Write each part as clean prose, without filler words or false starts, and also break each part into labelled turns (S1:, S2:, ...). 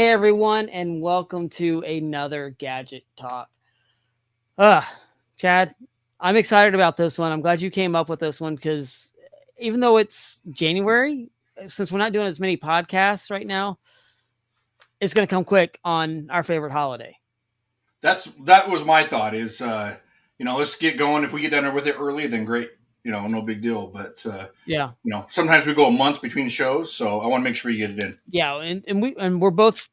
S1: Hey everyone, and welcome to another Gadget Talk. Chad, I'm excited about this one. I'm glad you came up with this one because even though it's January, since we're not doing as many podcasts right now, it's going to come quick on our favorite holiday.
S2: That was my thought. Let's get going. If we get done with it early, then great. No big deal. But
S1: Yeah,
S2: sometimes we go a month between shows, so I want to make sure you get it in.
S1: yeah, and we're both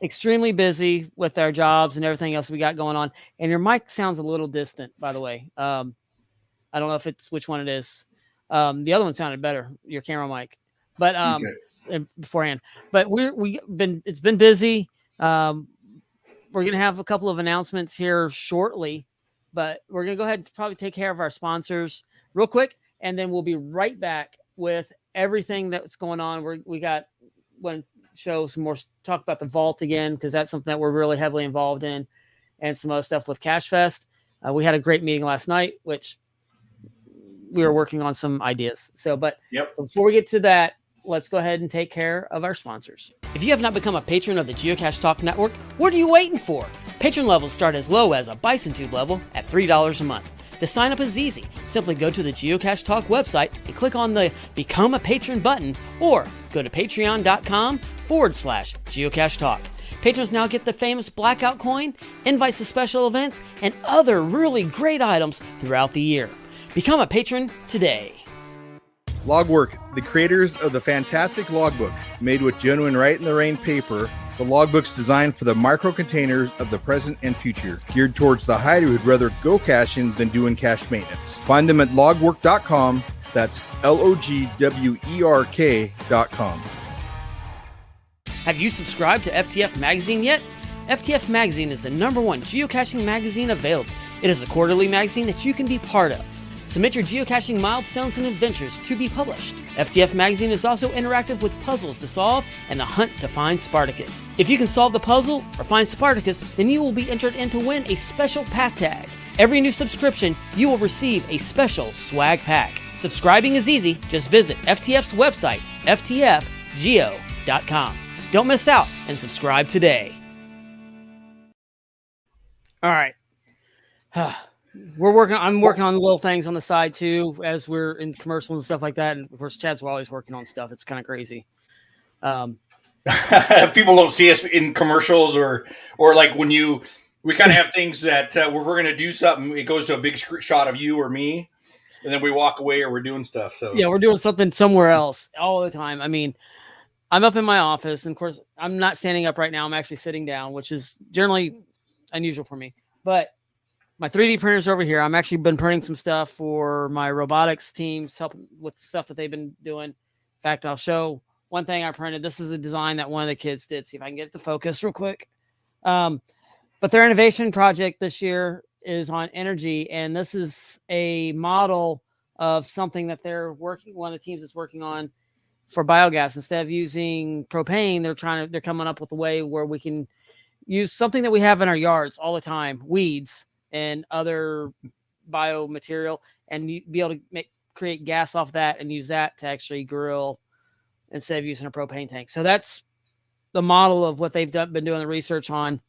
S1: extremely busy with our jobs and everything else we got going on. And your mic sounds a little distant, by the way. I don't know if it's which one it is. The other one sounded better, your camera mic, but beforehand. But it's been busy. We're gonna have a couple of announcements here shortly, but we're gonna go ahead and probably take care of our sponsors real quick, and then we'll be right back with everything that's going on. We got one show some more talk about the vault again because that's something that we're really heavily involved in, and some other stuff with Cash Fest. We had a great meeting last night, which we were working on some ideas. But before we get to that, let's go ahead and take care of our sponsors. If you have not become a patron of the Geocache Talk Network, what are you waiting for? Patron levels start as low as a Bison Tube level at $3 a month. To sign up is easy. Simply go to the Geocache Talk website and click on the Become a Patron button, or go to patreon.com/Geocache Talk. Patrons now get the famous Blackout coin, invites to special events, and other really great items throughout the year. Become a patron today.
S3: Logwork, the creators of the fantastic logbook, made with genuine Write in the Rain paper. The logbook's designed for the micro containers of the present and future, geared towards the hider who'd rather go caching than doing cache maintenance. Find them at logwork.com. That's LOGWERK.com.
S1: Have you subscribed to FTF Magazine yet? FTF Magazine is the #1 geocaching magazine available. It is a quarterly magazine that you can be part of. Submit your geocaching milestones and adventures to be published. FTF Magazine is also interactive with puzzles to solve and the hunt to find Spartacus. If you can solve the puzzle or find Spartacus, then you will be entered in to win a special pack tag. Every new subscription, you will receive a special swag pack. Subscribing is easy. Just visit FTF's website, ftfgeo.com. Don't miss out and subscribe today. All right. I'm working on little things on the side too, as we're in commercials and stuff like that. And of course, Chad's always working on stuff. It's kind of crazy.
S2: People don't see us in commercials or like when we kind of have things that where we're going to do something, it goes to a big shot of you or me, and then we walk away or we're doing stuff. So
S1: yeah, we're doing something somewhere else all the time. I mean, I'm up in my office, and of course, I'm not standing up right now. I'm actually sitting down, which is generally unusual for me, but my 3D printers over here. I'm actually been printing some stuff for my robotics teams, helping with stuff that they've been doing. In fact, I'll show one thing I printed. This is a design that one of the kids did. See if I can get it to focus real quick. But their innovation project this year is on energy, and this is a model of something that one of the teams is working on for biogas. Instead of using propane, they're coming up with a way where we can use something that we have in our yards all the time, weeds and other biomaterial, and be able to create gas off that and use that to actually grill instead of using a propane tank. So that's the model of what they've been doing the research on,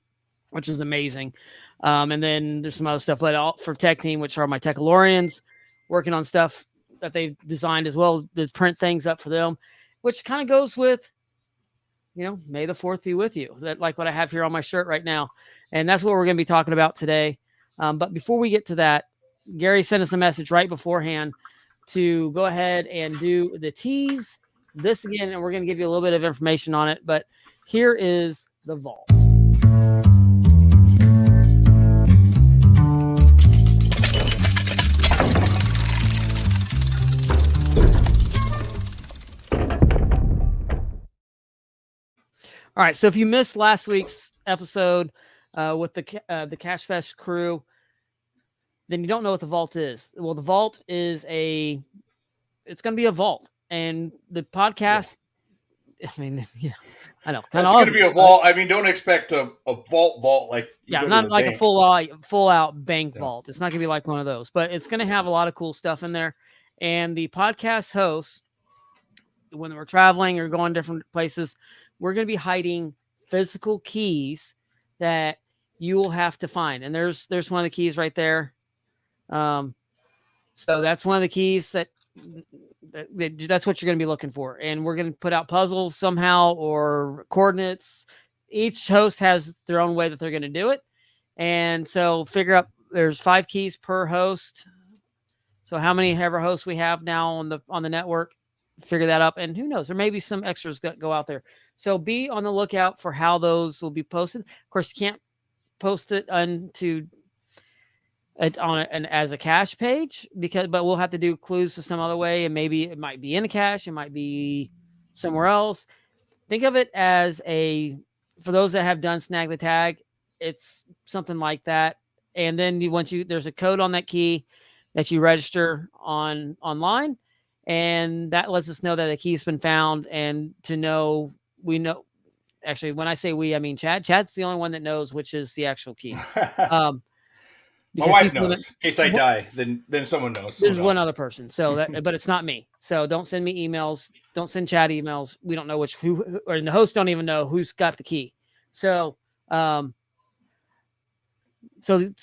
S1: which is amazing. And then there's some other stuff for Tech Team, which are my Techalorians, working on stuff that they've designed as well to print things up for them, which kind of goes with, May the 4th be with you. That, like what I have here on my shirt right now. And that's what we're going to be talking about today. But before we get to that, Gary sent us a message right beforehand to go ahead and do the tease this again, and we're going to give you a little bit of information on it. But here is the vault. All right, so if you missed last week's episode with the Cash Fest crew, then you don't know what the vault is. Well, the vault is it's going to be a vault, and the podcast. Yeah. I mean, yeah, I know.
S2: It's going to be a vault. I mean, don't expect a vault like
S1: not like bank. A full out bank vault. It's not going to be like one of those, but it's going to have a lot of cool stuff in there. And the podcast hosts, when we're traveling or going different places, we're going to be hiding physical keys that you will have to find. And there's one of the keys right there. So that's one of the keys that's what you're going to be looking for. And we're going to put out puzzles somehow or coordinates. Each host has their own way that they're going to do it. And so figure out there's 5 keys per host. So how many ever hosts we have now on the network, figure that up. And who knows, there may be some extras that go out there. So be on the lookout for how those will be posted. Of course, you can't post it as a cache page but we'll have to do clues to some other way, and maybe it might be in a cache, it might be somewhere else. Think of it as for those that have done Snag the Tag, it's something like that. And then there's a code on that key that you register online, and that lets us know that the key's been found, and we know. Actually, when I say we, I mean Chad. Chad's the only one that knows which is the actual key.
S2: My wife knows. In case I die, then someone knows.
S1: There's one other person. So but it's not me. So don't send me emails. Don't send Chad emails. We don't know or the hosts don't even know who's got the key. So, so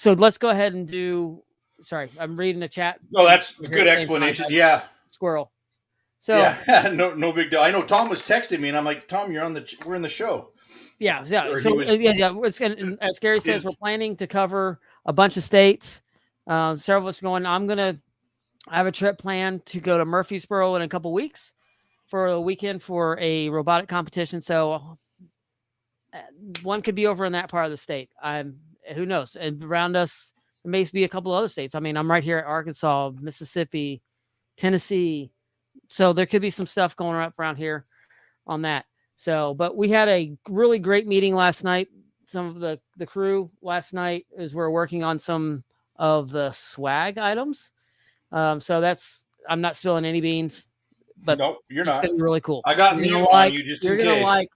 S1: let's go ahead and do. Sorry, I'm reading the chat.
S2: No, that's a good explanation. Yeah,
S1: squirrel. So
S2: yeah, no big deal. I know Tom was texting me, and I'm like, Tom, we're in the show.
S1: Yeah. So as Gary says, we're planning to cover a bunch of states. Several of us going. I have a trip planned to go to Murfreesboro in a couple weeks for a weekend for a robotic competition. So one could be over in that part of the state. Who knows? And around us, there may be a couple other states. I mean, I'm right here at Arkansas, Mississippi, Tennessee. So there could be some stuff going up around here on that. So, but we had a really great meeting last night. Some of the crew last night we're working on some of the swag items. So I'm not spilling any beans, but
S2: nope, you're not.
S1: It's going to be really cool.
S2: I got mute on you just in case. You're going to like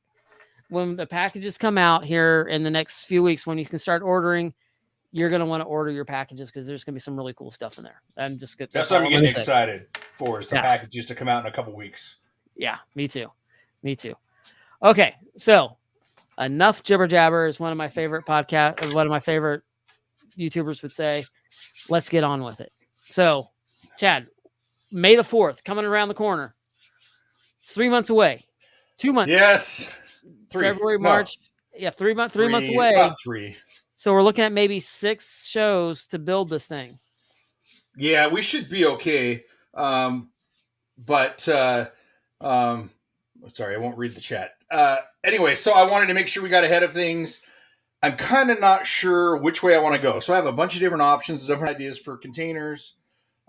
S1: when the packages come out here in the next few weeks, when you can start ordering, you're going to want to order your packages because there's going to be some really cool stuff in there. I'm just good.
S2: That's something I'm getting excited for is the packages to come out in a couple weeks.
S1: Yeah, me too. Okay, so enough jibber jabber is one of my favorite podcasts. One of my favorite YouTubers would say. Let's get on with it. So, Chad, May the 4th coming around the corner. It's 3 months away. 2 months.
S2: Yes.
S1: February, March. Yeah, 3 months. 3 months away.
S2: About 3.
S1: So we're looking at maybe 6 shows to build this thing.
S2: Yeah, we should be okay. But sorry, I won't read the chat. Anyway, so I wanted to make sure we got ahead of things. I'm kind of not sure which way I want to go. So I have a bunch of different options, different ideas for containers.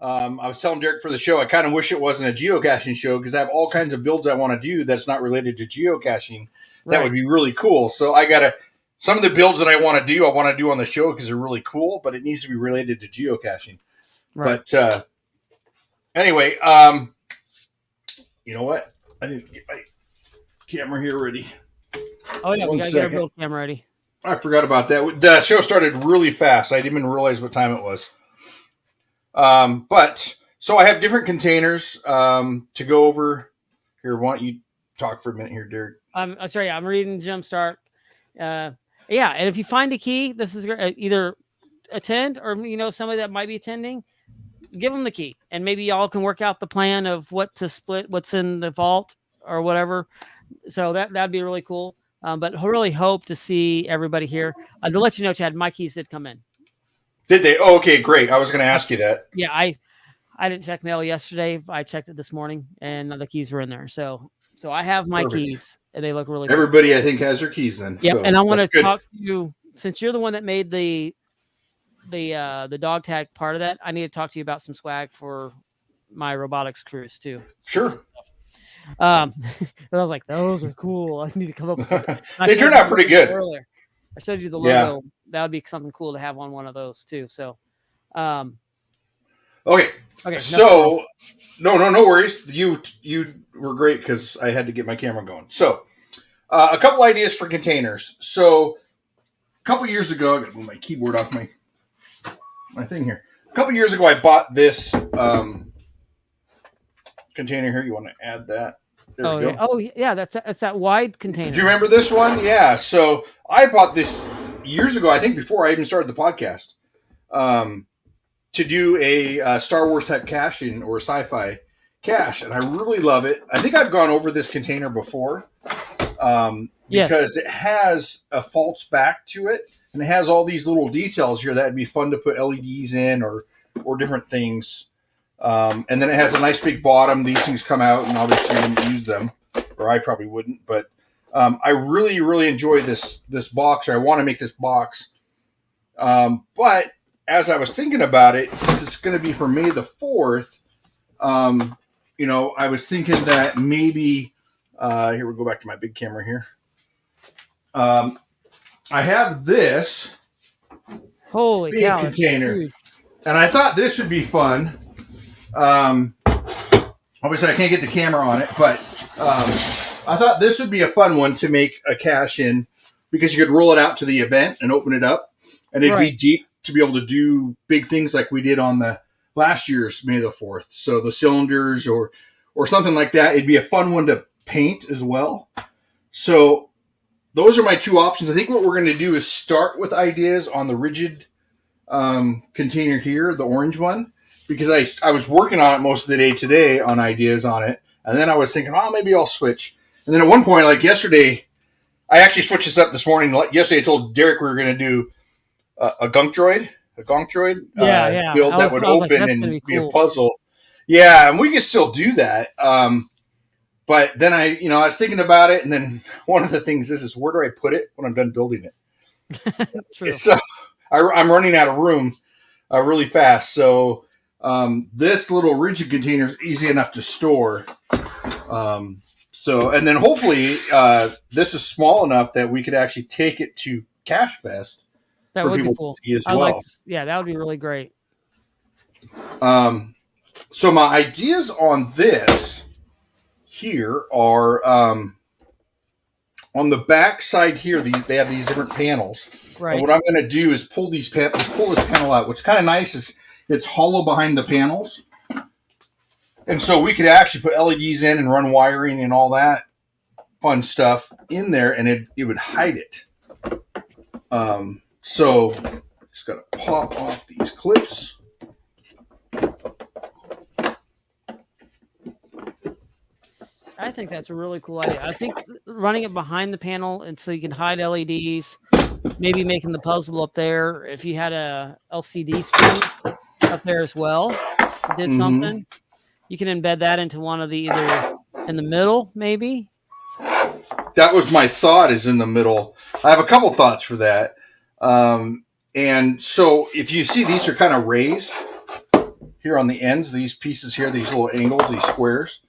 S2: I was telling Derek for the show, I kind of wish it wasn't a geocaching show because I have all kinds of builds I want to do that's not related to geocaching. Right. That would be really cool. So some of the builds that I want to do on the show because they're really cool, but it needs to be related to geocaching. Right. But anyway, you know what? I didn't get my camera here ready.
S1: Oh, yeah, we got to get our build camera ready.
S2: I forgot about that. The show started really fast. I didn't even realize what time it was. But so I have different containers to go over. Here, why don't you talk for a minute here, Derek?
S1: I'm sorry. I'm reading Jumpstart. Yeah, and if you find a key, this is either attend or somebody that might be attending, give them the key, and maybe y'all can work out the plan of what to split, what's in the vault or whatever. So that'd be really cool. But really hope to see everybody here. To let you know, Chad, my keys did come in.
S2: Did they? Oh, okay, great. I was going to ask you that.
S1: Yeah, I didn't check mail yesterday. I checked it this morning, and the keys were in there. So I have my keys, and they look really good.
S2: Everybody, I think, has their keys then.
S1: Yeah, so and I want to talk to you, since you're the one that made the dog tag part of that, I need to talk to you about some swag for my robotics cruise, too.
S2: Sure.
S1: I was like, those are cool. I need to come up with something.
S2: They turned out pretty good.
S1: Earlier. I showed you the logo. Yeah. That would be something cool to have on one of those too. So,
S2: okay. So, no worries. You were great because I had to get my camera going. So, a couple ideas for containers. So, a couple years ago, I got to move my keyboard off my thing here. A couple years ago, I bought this container here. You want to add that? There we go.
S1: Oh yeah, that's that wide container.
S2: Do you remember this one? Yeah. So I bought this years ago. I think before I even started the podcast, to do a Star Wars type caching or sci-fi cache, and I really love it. I think I've gone over this container before because it has a false back to it, and it has all these little details here that'd be fun to put LEDs in or different things. And then it has a nice big bottom. These things come out, and obviously you wouldn't use them, or I probably wouldn't. But I really, really enjoy this box, or I want to make this box. But as I was thinking about it, since it's going to be for May the 4th, I was thinking that maybe here we'll go back to my big camera here. I have this
S1: Holy
S2: big
S1: cow,
S2: container, and I thought this would be fun. Obviously I can't get the camera on it, but I thought this would be a fun one to make a cache in, because you could roll it out to the event and open it up, and it'd be deep to be able to do big things like we did on the last year's May the 4th. So the cylinders or something like that. It'd be a fun one to paint as well. So those are my two options. I think what we're going to do is start with ideas on the rigid container here, the orange one, because I was working on it most of the day today on ideas on it. And then I was thinking, maybe I'll switch. And then at one point, like yesterday, I actually switched this up this morning. Yesterday I told Derek we were going to do a gonk droid build that would open and be a puzzle. Yeah, and we can still do that. But then I was thinking about it, and then one of the things is where do I put it when I'm done building it?
S1: True.
S2: So I'm running out of room really fast. So this little rigid container is easy enough to store. And then hopefully this is small enough that we could actually take it to Cache Fest.
S1: That would be cool.
S2: As well.
S1: That would be really great.
S2: So my ideas on this here are on the back side here. They have these different panels.
S1: Right.
S2: And what I'm going to do is pull this panel out. What's kind of nice is it's hollow behind the panels, and so we could actually put LEDs in and run wiring and all that fun stuff in there, and it would hide it. So just got to pop off these clips.
S1: I think that's a really cool idea. I think running it behind the panel and so you can hide LEDs, maybe making the puzzle up there. If you had a LCD screen up there as well, did something, you can embed that into one of the either in the middle, maybe.
S2: That was my thought, is in the middle. I have a couple thoughts for that. And so if you see, these are kind of raised here on the ends, these pieces here, these little angles, these squares.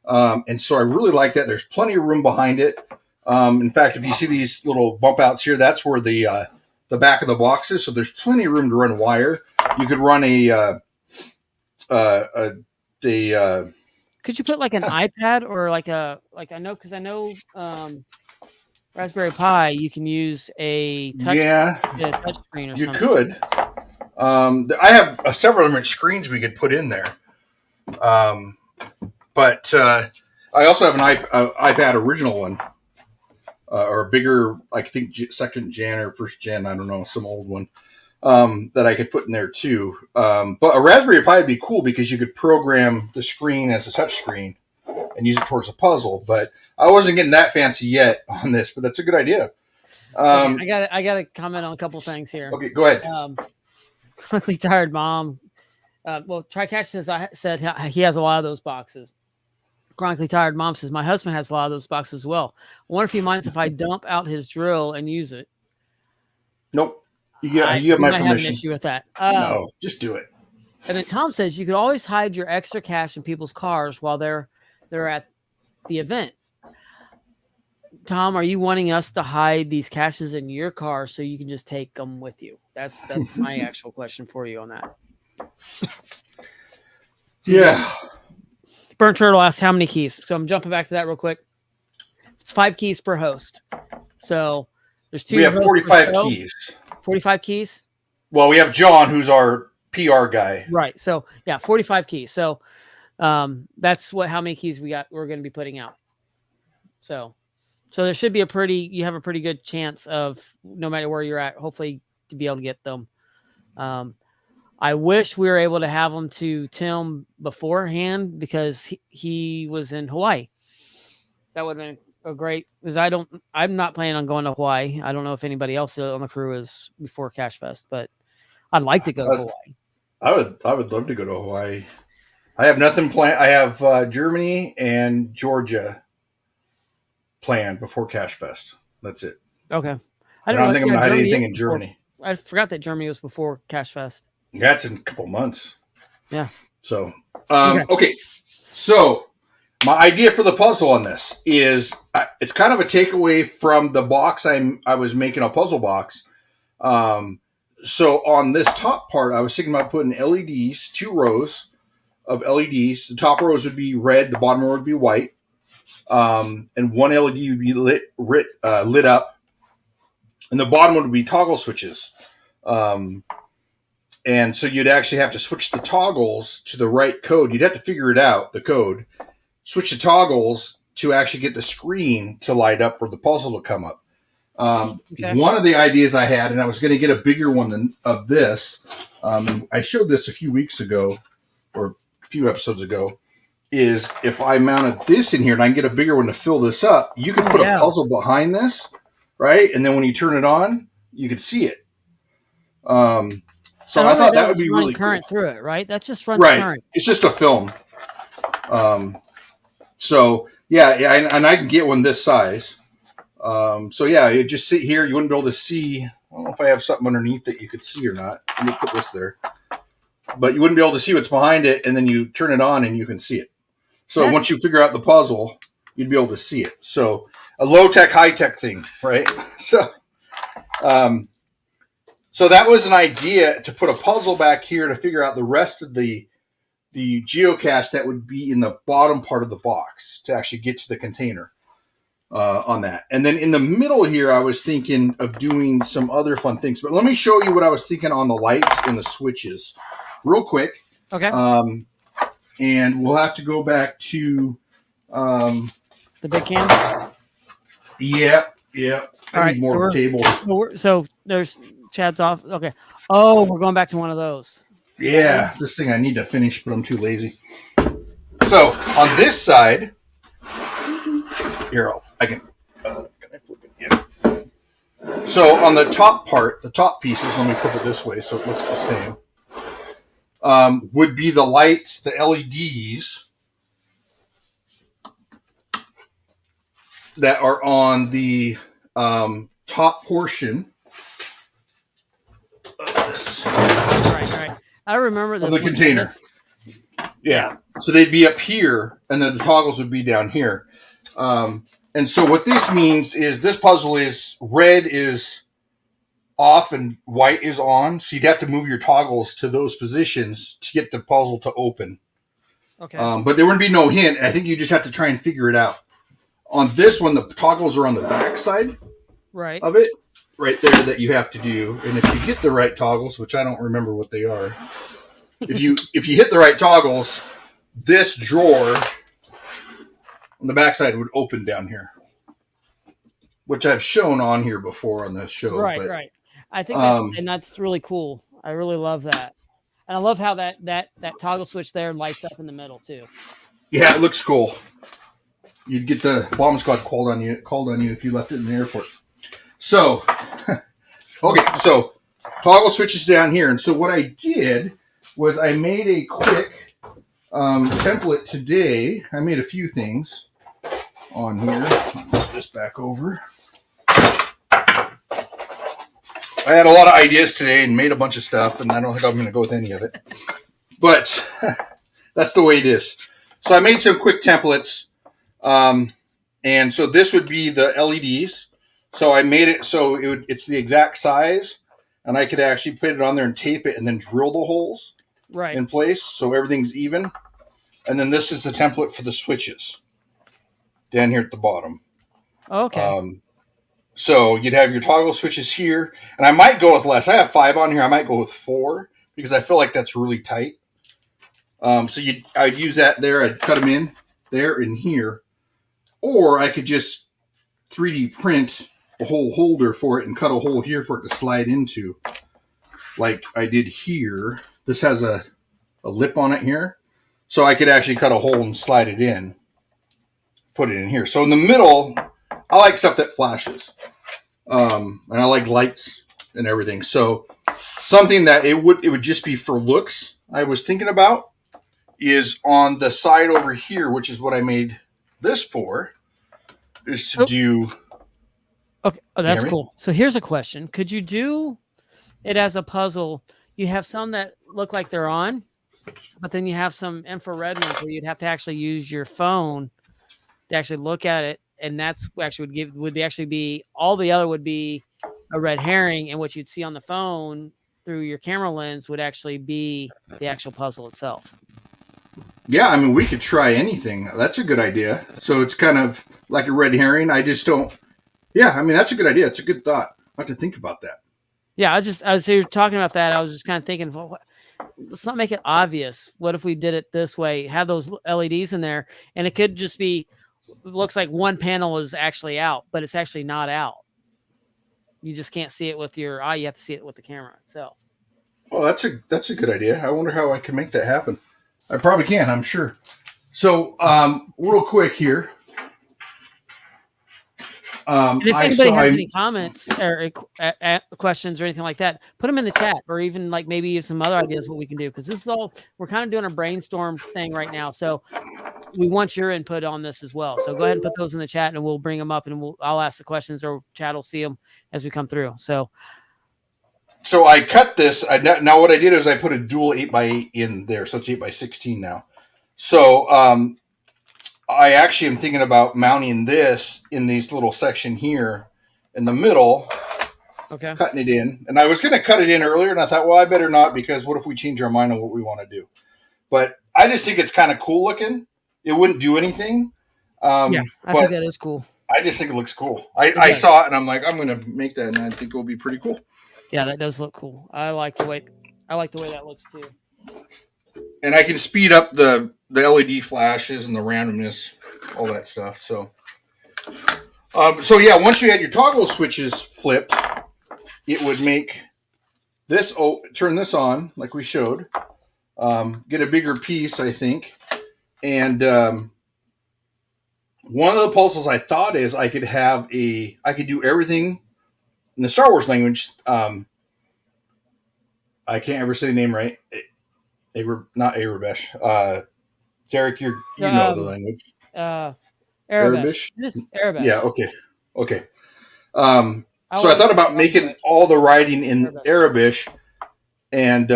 S2: And so I really like that. There's plenty of room behind it. In fact, if you see these little bump outs here, that's where the back of the box is. So there's plenty of room to run wire. You could run
S1: could you put like an iPad or because I know Raspberry Pi, you can use a touch screen or something.
S2: You could. I have several different screens we could put in there. But I also have an iPad original one, or a bigger, I think second gen or first gen, I don't know, some old one that I could put in there too. But a Raspberry Pi would be cool because you could program the screen as a touch screen and use it towards a puzzle. But I wasn't getting that fancy yet on this, but that's a good idea.
S1: Okay, I got to comment on a couple things here.
S2: Okay, go ahead.
S1: Chronically Tired Mom. TriCash said he has a lot of those boxes. Chronically Tired Mom says my husband has a lot of those boxes as well. I wonder if he minds if I dump out his drill and use it.
S2: Nope. You have my permission.
S1: Have an issue with that.
S2: No, just do it.
S1: And then Tom says you could always hide your extra cash in people's cars while they're at the event. Tom, are you wanting us to hide these caches in your car so you can just take them with you? That's my actual question for you on that.
S2: Yeah.
S1: Burnt Turtle asked how many keys. So I'm jumping back to that real quick. It's 5 keys per host. So there's 2.
S2: We have 45 keys.
S1: 45 keys?
S2: Well, we have John, who's our PR guy.
S1: Right. So 45 keys. So that's how many keys we're going to be putting out. So there should be you have a pretty good chance of, no matter where you're at, hopefully to be able to get them. I wish we were able to have them to Tim beforehand, because he was in Hawaii. That would have been a great, because I'm not planning on going to Hawaii. I don't know if anybody else on the crew is before Cash Fest, but I'd like to go to Hawaii.
S2: I would love to go to Hawaii. I have nothing planned. I have Germany and Georgia planned before Cash Fest. That's it.
S1: Okay.
S2: I don't think I'm going to hide anything in Germany.
S1: I forgot that Germany was before Cash Fest.
S2: That's in a couple months.
S1: Yeah.
S2: So, okay. So, my idea for the puzzle on this is it's kind of a takeaway from the box I was making, a puzzle box. So, on this top part, I was thinking about putting LEDs, 2 rows of LEDs. The top rows would be red, the bottom row would be white. And one LED would be lit up. And the bottom one would be toggle switches. And so you'd actually have to switch the toggles to the right code. You'd have to figure it out, the code. Switch the toggles to actually get the screen to light up or the puzzle to come up. One of the ideas I had, and I was going to get a bigger one of this. I showed this a few weeks ago, or a few episodes ago, is if I mounted this in here and I can get a bigger one to fill this up, you could put a puzzle behind this, right? And then when you turn it on, you could see it. So I thought that would be really
S1: current
S2: cool.
S1: through it, right? That just runs current.
S2: It's just a film. So yeah, and I can get one this size. So yeah, you just sit here. You wouldn't be able to see. I don't know if I have something underneath that you could see or not. Let me put this there. But you wouldn't be able to see what's behind it, and then you turn it on and you can see it. So once you figure out the puzzle, you'd be able to see it. So a low-tech, high-tech thing, right? So that was an idea, to put a puzzle back here to figure out the rest of the geocache that would be in the bottom part of the box to actually get to the container on that. And then in the middle here, I was thinking of doing some other fun things. But let me show you what I was thinking on the lights and the switches real quick.
S1: Okay.
S2: And we'll have to go back to
S1: the big can.
S2: Yeah.
S1: All right.
S2: More tables.
S1: So there's Chad's off. Okay. Oh, we're going back to one of those.
S2: Yeah, this thing I need to finish, but I'm too lazy. So on this side, here I can I flip it? Yeah. So on the top part, the top pieces, let me flip it this way so it looks the same. Would be the lights, the LEDs that are on the top portion of this.
S1: Right. I remember this.
S2: Of the container. Yeah. So they'd be up here, and then the toggles would be down here. And so what this means is this puzzle is red is off and white is on. So you'd have to move your toggles to those positions to get the puzzle to open.
S1: Okay.
S2: But there wouldn't be no hint. I think you just have to try and figure it out. On this one, the toggles are on the back side of it, right there, that you have to do. And if you get the right toggles, which I don't remember what they are, if you hit the right toggles, this drawer on the back side would open down here, which I've shown on here before on this show.
S1: Right. I think that's really cool. I really love that. And I love how that toggle switch there lights up in the middle too.
S2: Yeah, it looks cool. You'd get the bomb squad called on you if you left it in the airport. So, okay, so toggle switches down here. And so what I did was I made a quick template today. I made a few things on here. I'll put this back over. I had a lot of ideas today and made a bunch of stuff, and I don't think I'm going to go with any of it. But that's the way it is. So I made some quick templates. And so this would be the LEDs. So I made it so it's the exact size, and I could actually put it on there and tape it and then drill the holes in place so everything's even. And then this is the template for the switches down here at the bottom.
S1: Okay.
S2: So you'd have your toggle switches here, and I might go with less. I have 5 on here. I might go with 4 because I feel like that's really tight. So I'd use that there. I'd cut them in there and here. or I could just 3D print a whole holder for it and cut a hole here for it to slide into, like I did here. This has a lip on it here, so I could actually cut a hole and slide it in, put it in here. So in the middle, I like stuff that flashes, and I like lights and everything. So something that it would just be for looks, I was thinking about, is on the side over here, which is what I made this for, is to do.
S1: Okay, that's cool. So here's a question: could you do it as a puzzle? You have some that look like they're on, but then you have some infrared ones where you'd have to actually use your phone to actually look at it, and that's actually would actually be all the other would be a red herring, and what you'd see on the phone through your camera lens would actually be the actual puzzle itself.
S2: Yeah, I mean, we could try anything. That's a good idea. So it's kind of like a red herring. I just don't. Yeah, I mean, that's a good idea. It's a good thought. I have to think about that.
S1: Yeah, as you were talking about that, I was just kind of thinking, well, let's not make it obvious. What if we did it this way? Have those LEDs in there, and it could just be, looks like one panel is actually out, but it's actually not out. You just can't see it with your eye. You have to see it with the camera itself.
S2: Well, that's a good idea. I wonder how I can make that happen. I probably can, I'm sure. So, real quick here.
S1: And if anybody has any comments or questions or anything like that, put them in the chat, or even like maybe some other ideas what we can do, because this is all, we're kind of doing a brainstorm thing right now. So we want your input on this as well. So go ahead and put those in the chat, and we'll bring them up, and I'll ask the questions, or chat will see them as we come through. So
S2: I cut this. Now what I did is I put a dual 8x8 in there, so it's 8x16 now. So I actually am thinking about mounting this in these little section here in the middle.
S1: Okay.
S2: Cutting it in. And I was going to cut it in earlier, and I thought, well, I better not, because what if we change our mind on what we want to do? But I just think it's kind of cool looking. It wouldn't do anything.
S1: Yeah, I think that is cool.
S2: I just think it looks cool. I saw it, and I'm like, I'm going to make that, and I think it will be pretty cool.
S1: Yeah, that does look cool. I like the way that looks too.
S2: And I can speed up the LED flashes and the randomness, all that stuff. So yeah, once you had your toggle switches flipped, it would make this, turn this on like we showed, get a bigger piece, I think. And one of the puzzles I thought is I could do everything in the Star Wars language. I can't ever say the name right. Not Arabish. Derek, you know the language.
S1: Arabish. It is Arabish.
S2: Yeah. Okay. So I thought about making all the writing in Arabish and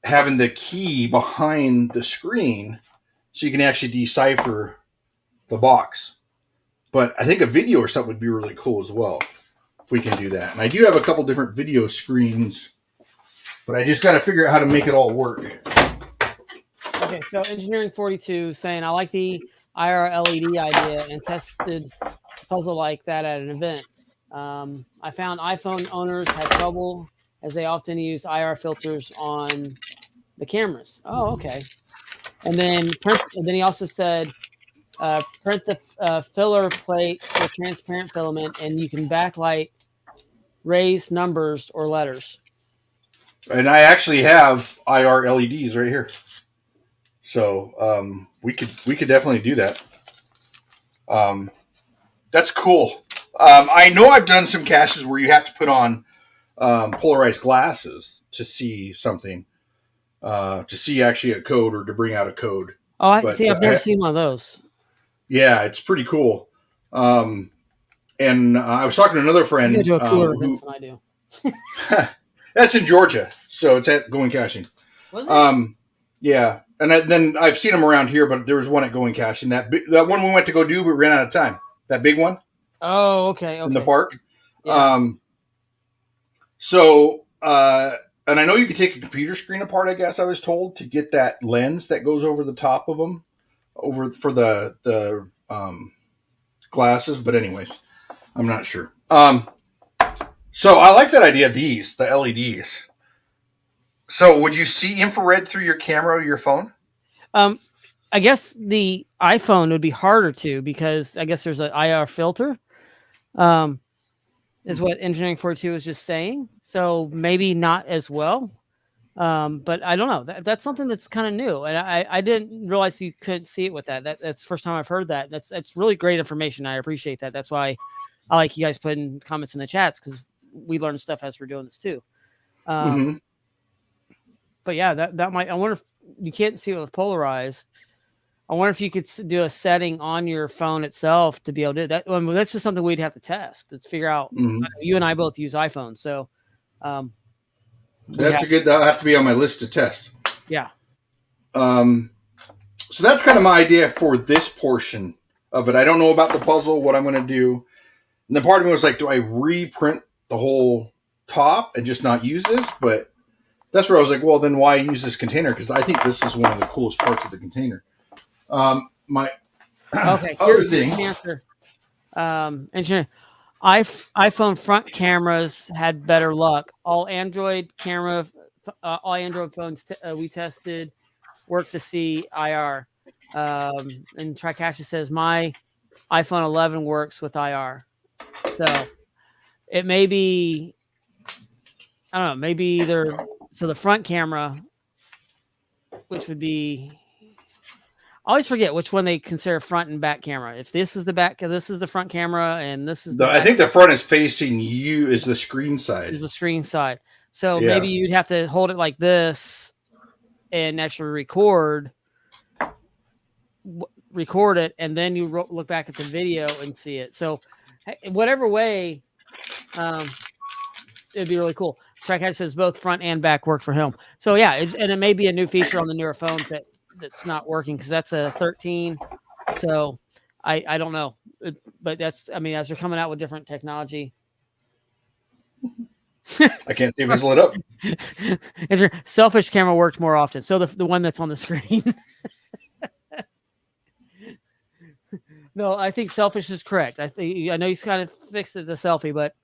S2: having the key behind the screen, so you can actually decipher the box. But I think a video or something would be really cool as well, if we can do that. And I do have a couple different video screens, but I just got to figure out how to make it all work.
S1: Okay, so Engineering 42 saying, I like the IR LED idea and tested a puzzle like that at an event. I found iPhone owners had trouble as they often use IR filters on the cameras. Oh, okay. And then he also said, print the filler plate with transparent filament, and you can backlight raised numbers or letters.
S2: And I actually have IR LEDs right here, so we could definitely do that. That's cool. I know I've done some caches where you have to put on polarized glasses to see something, to see actually a code or to bring out a code.
S1: Oh, I've never seen one of those.
S2: Yeah, it's pretty cool. And I was talking to another friend.
S1: You do a cooler event than I do.
S2: That's in Georgia, so it's at Going Caching.
S1: Was it?
S2: Yeah, and then I've seen them around here, but there was one at Going Caching. That one we went to go do, but we ran out of time. That big one.
S1: Oh, okay.
S2: In the park.
S1: Yeah.
S2: And I know you can take a computer screen apart, I guess I was told, to get that lens that goes over the top of them, for the glasses. But anyways, I'm not sure. So I like that idea of the I would you see infrared through your camera or your phone?
S1: I I guess the iPhone would be harder to, because I guess there's an IR filter. Is what Engineering 42 was just saying. So maybe not as well. But I don't know. That's something that's kind of new, and I didn't realize you couldn't see it with that. That's the first time I've heard that. That's really great information. I appreciate that. That's why I like you guys putting comments in the chats, because we learn stuff as we're doing this too. But yeah, that might. I wonder if you can't see it with polarized. I wonder if you could do a setting on your phone itself to be able to do that. I mean, that's just something we'd have to test. Let's figure out. You and I both use iPhones, so
S2: that's a good. That'll have to be on my list to test.
S1: Yeah.
S2: So that's kind of my idea for this portion of it. I don't know about the puzzle, what I'm going to do. And then part of me was like, do I reprint the whole top and just not use this? But that's where I was like, well, then why use this container? Because I think this is one of the coolest parts of the container. My other thing.
S1: Answer. Engineer, iPhone front cameras had better luck. All Android phones we tested work to see IR. And Tricasha says my iPhone 11 works with IR. So it may be, I don't know, maybe either. So the front camera, which would be, I always forget which one they consider front and back camera. If this is the back, this is the front camera, and this is
S2: I think the front is facing you, is the screen side.
S1: Is the screen side. So maybe you'd have to hold it like this and actually record it, and then you look back at the video and see it. So whatever way, it'd be really cool. Crackhead says both front and back work for him. So yeah, and it may be a new feature on the newer phones that's not working, because that's a 13. So I don't know, but that's, I mean, as they're coming out with different technology.
S2: I can't see if it's lit up.
S1: Selfish camera worked more often. So the one that's on the screen. No, I think selfish is correct. I know you kind of fixed it, the selfie, but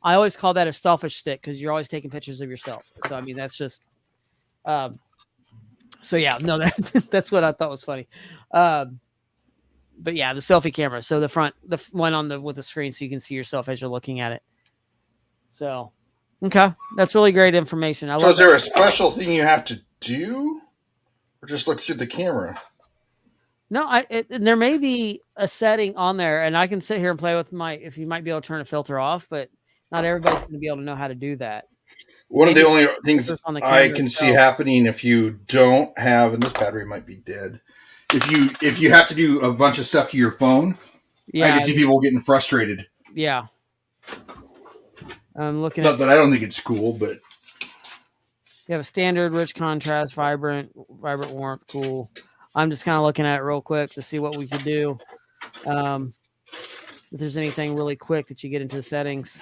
S1: I always call that a selfish stick, because you're always taking pictures of yourself. So I mean, that's just. So yeah, no, that's what I thought was funny. But yeah, the selfie camera. So the one with the screen, so you can see yourself as you're looking at it. So, okay, that's really great information.
S2: So is there a special thing you have to do, or just look through the camera?
S1: No, there may be a setting on there, and I can sit here and play with if you might be able to turn a filter off, but not everybody's going to be able to know how to do that.
S2: One of the only things I can see happening if you don't have, and this battery might be dead, if you have to do a bunch of stuff to your phone, I can see people getting frustrated.
S1: Yeah. I'm looking
S2: at that. I don't think it's cool, but
S1: you have a standard, rich contrast, vibrant warmth, cool. I'm just kind of looking at it real quick to see what we could do. If there's anything really quick that you get into the settings.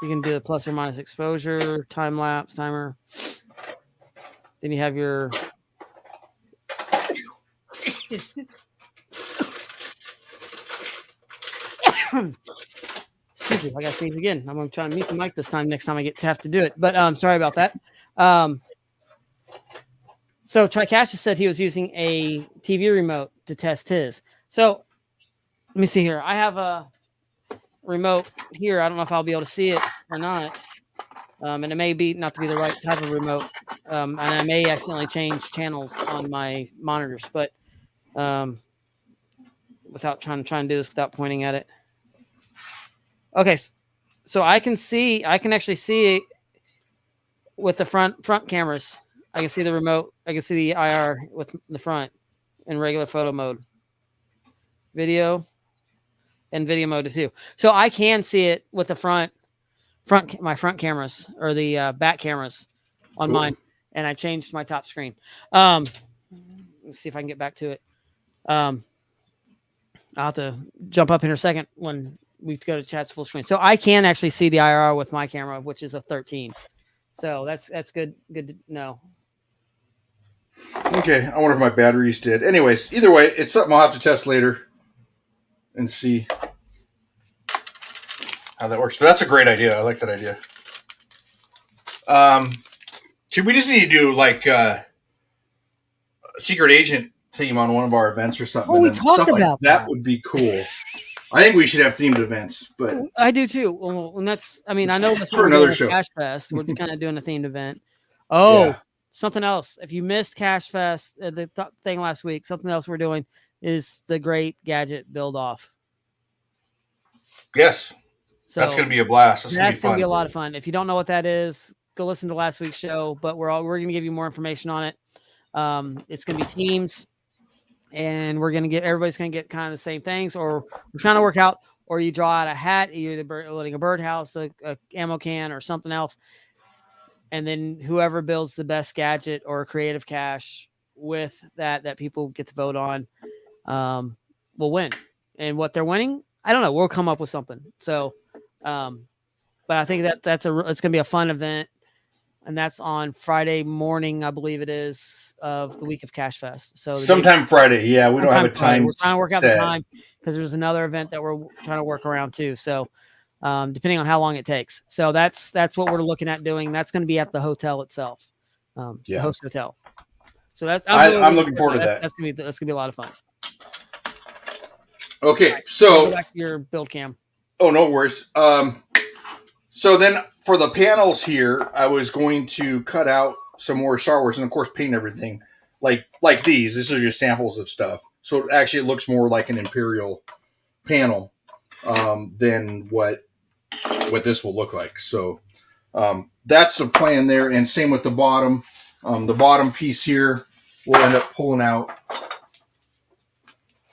S1: You can do the plus or minus exposure, time lapse, timer. Then you have your. Excuse me, I got to sneeze again. I'm going to try and mute the mic this time. Next time I have to do it. But sorry about that. So Tricasha said he was using a TV remote to test his. So let me see here. I have a remote here. I don't know if I'll be able to see it or not. And it may be not to be the right type of remote. And I may accidentally change channels on my monitors, but without trying to do this without pointing at it. Okay. So I can actually see it with the front cameras. I can see the remote. I can see the IR with the front in regular photo mode. Video and video mode too. So I can see it with the my front cameras or the back cameras on mine. And I changed my top screen. Let's see if I can get back to it. I'll have to jump up in a second when we go to chat's full screen. So I can actually see the IR with my camera, which is a 13. So that's good to know.
S2: Okay, I wonder if my battery's dead. Anyways, either way, it's something I'll have to test later and see how that works. But that's a great idea. I like that idea. See, we just need to do like secret agent theme on one of our events or something.
S1: Oh, we
S2: and
S1: talked
S2: stuff like
S1: about
S2: that.
S1: that.
S2: Would be cool. I think we should have themed events, but
S1: I do too. Well, and that's, I mean, I know that's
S2: for
S1: what we're
S2: another
S1: doing
S2: show.
S1: with Cash Fest. We're kind of doing a themed event. Oh,
S2: Yeah.
S1: something else. If you missed Cash Fest, the thing last week, something else we're doing is the Great Gadget Build Off.
S2: Yes.
S1: So
S2: That's going to be a blast.
S1: That's going to be a lot of fun. If you don't know what that is, go listen to last week's show, but we're going to give you more information on it. It's going to be teams, and everybody's going to get kind of the same things, or we're trying to work out, or you draw out a hat, either building a birdhouse, a ammo can, or something else. And then whoever builds the best gadget or creative cache with that people get to vote on will win. And what they're winning, I don't know. We'll come up with something. So, but I think it's going to be a fun event. And that's on Friday morning, I believe it is, of the week of Cash Fest. So
S2: sometime Friday. Yeah, we don't have a time.
S1: We're trying to work out the time because there's another event that we're trying to work around too. So depending on how long it takes. So that's what we're looking at doing. That's going to be at the hotel itself, the host hotel. So that's
S2: I'm looking forward to that.
S1: That's gonna be a lot of fun.
S2: Okay,
S1: right,
S2: so
S1: go back to your build cam.
S2: Oh, no worries. So then for the panels here, I was going to cut out some more Star Wars and, of course, paint everything like these. These are just samples of stuff. So it actually looks more like an Imperial panel than what this will look like. So that's the plan there. And same with the bottom. The bottom piece here, we'll end up pulling out.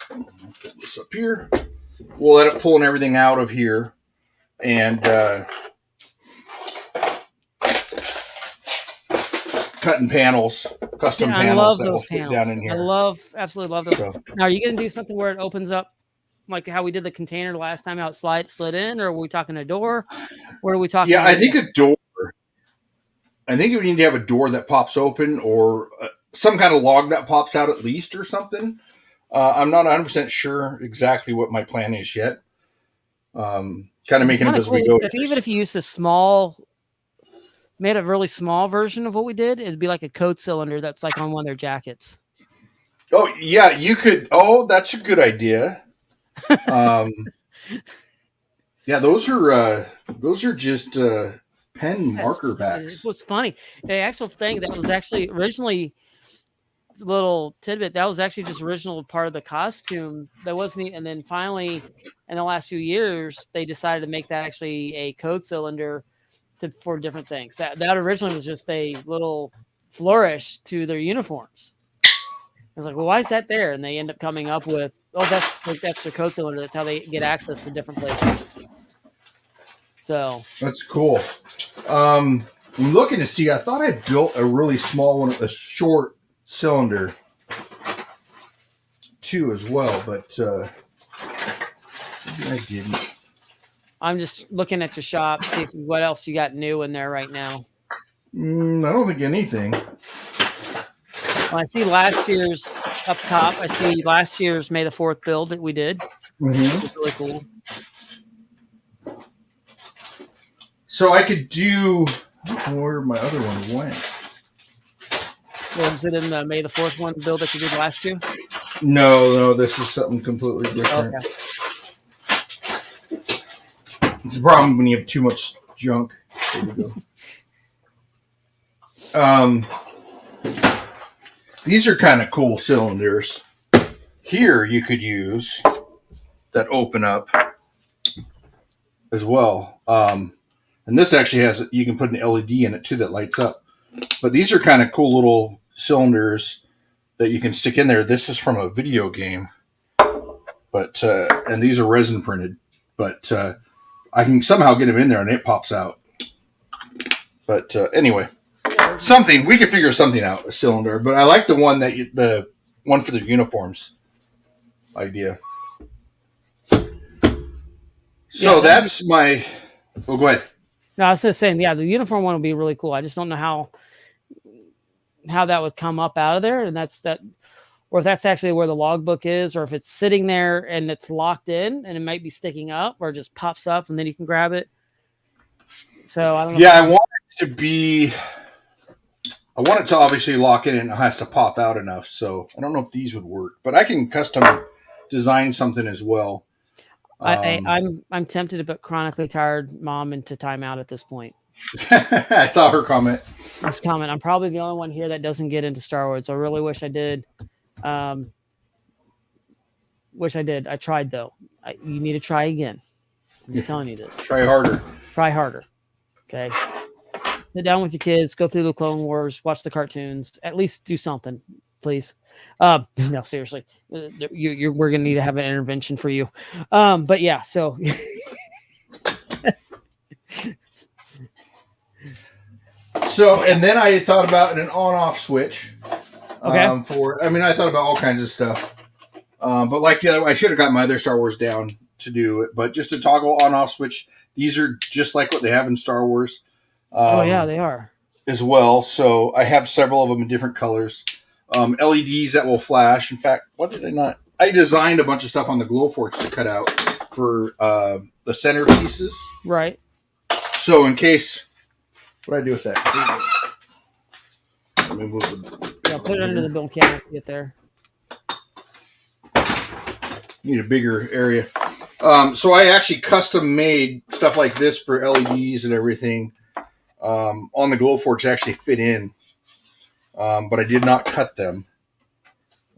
S2: Put this up here. We'll end up pulling everything out of here and cutting panels, custom panels that we'll put down in here.
S1: Absolutely love those. So, now, are you going to do something where it opens up like how we did the container last time, how it slid in, or are we talking a door? What are we talking about?
S2: Yeah, I think a door. I think we need to have a door that pops open or some kind of log that pops out at least or something. I'm not 100% sure exactly what my plan is yet. Kind of making it as we go.
S1: Even if you use made a really small version of what we did, it'd be like a code cylinder that's like on one of their jackets.
S2: Oh, yeah, you could. Oh, that's a good idea. Yeah, those are just pen marker backs.
S1: It was funny. The actual thing that was actually originally a little tidbit that was actually just original part of the costume. That wasn't, and then finally, in the last few years, they decided to make that actually a code cylinder for different things. That originally was just a little flourish to their uniforms. I was like, well, why is that there? And they end up coming up with, that's their code cylinder. That's how they get access to different places. So
S2: that's cool. I'm looking to see. I thought I built a really small one, a short cylinder too, as well, but maybe I didn't.
S1: I'm just looking at your shop, see what else you got new in there right now.
S2: I don't think anything.
S1: Well, I see last year's up top. I see last year's May the 4th build that we did.
S2: Mm-hmm.
S1: Which is really cool.
S2: So I could do. I don't know where my other one went.
S1: Was it in the May the 4th one build that you did last year?
S2: No, this is something completely different. Okay. It's a problem when you have too much junk. There we go. These are kind of cool cylinders. Here you could use that open up as well. And this actually has, you can put an LED in it too that lights up. But these are kind of cool little cylinders that you can stick in there. This is from a video game. But and these are resin printed. But I can somehow get them in there and it pops out. But anyway, we could figure something out, a cylinder. But I like the one the one for the uniforms idea. So that's my. Oh, go ahead.
S1: No, I was just saying, the uniform one would be really cool. I just don't know how that would come up out of there, and or if that's actually where the logbook is, or if it's sitting there and it's locked in and it might be sticking up, or it just pops up and then you can grab it. So I don't know.
S2: Yeah, I want it to be. I want it to obviously lock in and it has to pop out enough. So I don't know if these would work, but I can custom design something as well.
S1: I'm tempted to put chronically tired mom into timeout at this point.
S2: I saw her comment.
S1: This comment. I'm probably the only one here that doesn't get into Star Wars. I really wish I did. Wish I did. I tried though. You need to try again. I'm just telling you this.
S2: Try harder.
S1: Try harder. Okay. Sit down with your kids. Go through the Clone Wars. Watch the cartoons. At least do something, please. No, seriously. We're gonna need to have an intervention for you. But yeah. So.
S2: So, and then I thought about an on-off switch.
S1: Okay.
S2: I thought about all kinds of stuff. But like the other, I should have got my other Star Wars down to do it. But just a toggle on-off switch. These are just like what they have in Star Wars.
S1: Oh yeah, they are
S2: as well. So I have several of them in different colors. LEDs that will flash. In fact, what did I not? I designed a bunch of stuff on the Glowforge to cut out for the center pieces.
S1: Right.
S2: So in case. What do I do with that? Let me move the.
S1: Yeah, put it under the build camera to get there.
S2: Need a bigger area. So I actually custom made stuff like this for LEDs and everything on the Glowforge to actually fit in. But I did not cut them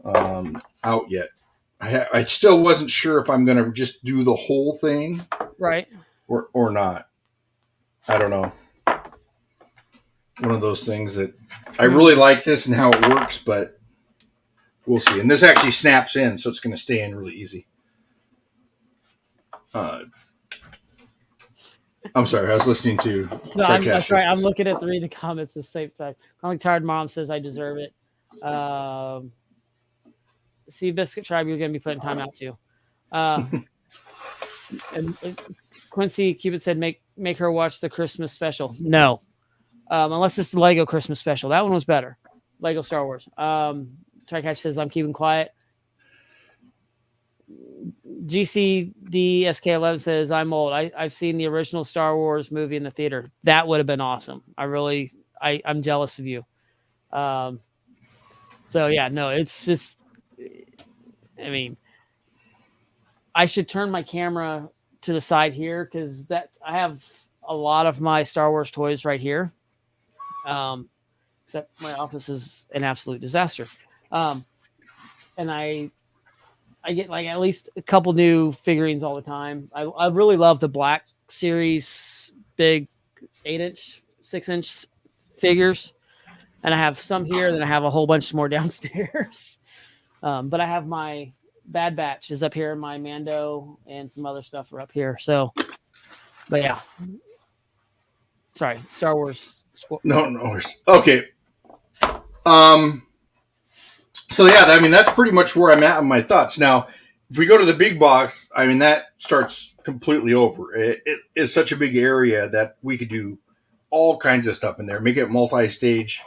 S2: out yet. I still wasn't sure if I'm going to just do the whole thing.
S1: Right.
S2: Or not. I don't know. One of those things that I really like this and how it works, but we'll see. And this actually snaps in, so it's going to stay in really easy. I'm sorry, I was listening to.
S1: No, that's right. I'm looking at the comments at the same time. Calling tired mom says I deserve it. See, Biscuit Tribe, you're going to be put in timeout too. And Quincy Cupid said, make her watch the Christmas special. No. Unless it's the Lego Christmas special. That one was better. Lego Star Wars. Tricatch says, I'm keeping quiet. GCDSK11 says, I'm old. I've seen the original Star Wars movie in the theater. That would have been awesome. I'm jealous of you. So, yeah, no, it's just, I mean, I should turn my camera to the side here because I have a lot of my Star Wars toys right here. Except my office is an absolute disaster. And I get like at least a couple new figurines all the time. I really love the Black Series big 8-inch, 6-inch figures. And I have some here, then I have a whole bunch more downstairs. But I have my Bad Batch is up here, my Mando and some other stuff are up here. So, but yeah. Sorry, Star Wars.
S2: No. Okay. So yeah, I mean, that's pretty much where I'm at on my thoughts. Now, if we go to the big box, I mean, that starts completely over. It is such a big area that we could do all kinds of stuff in there. Make it multi-stage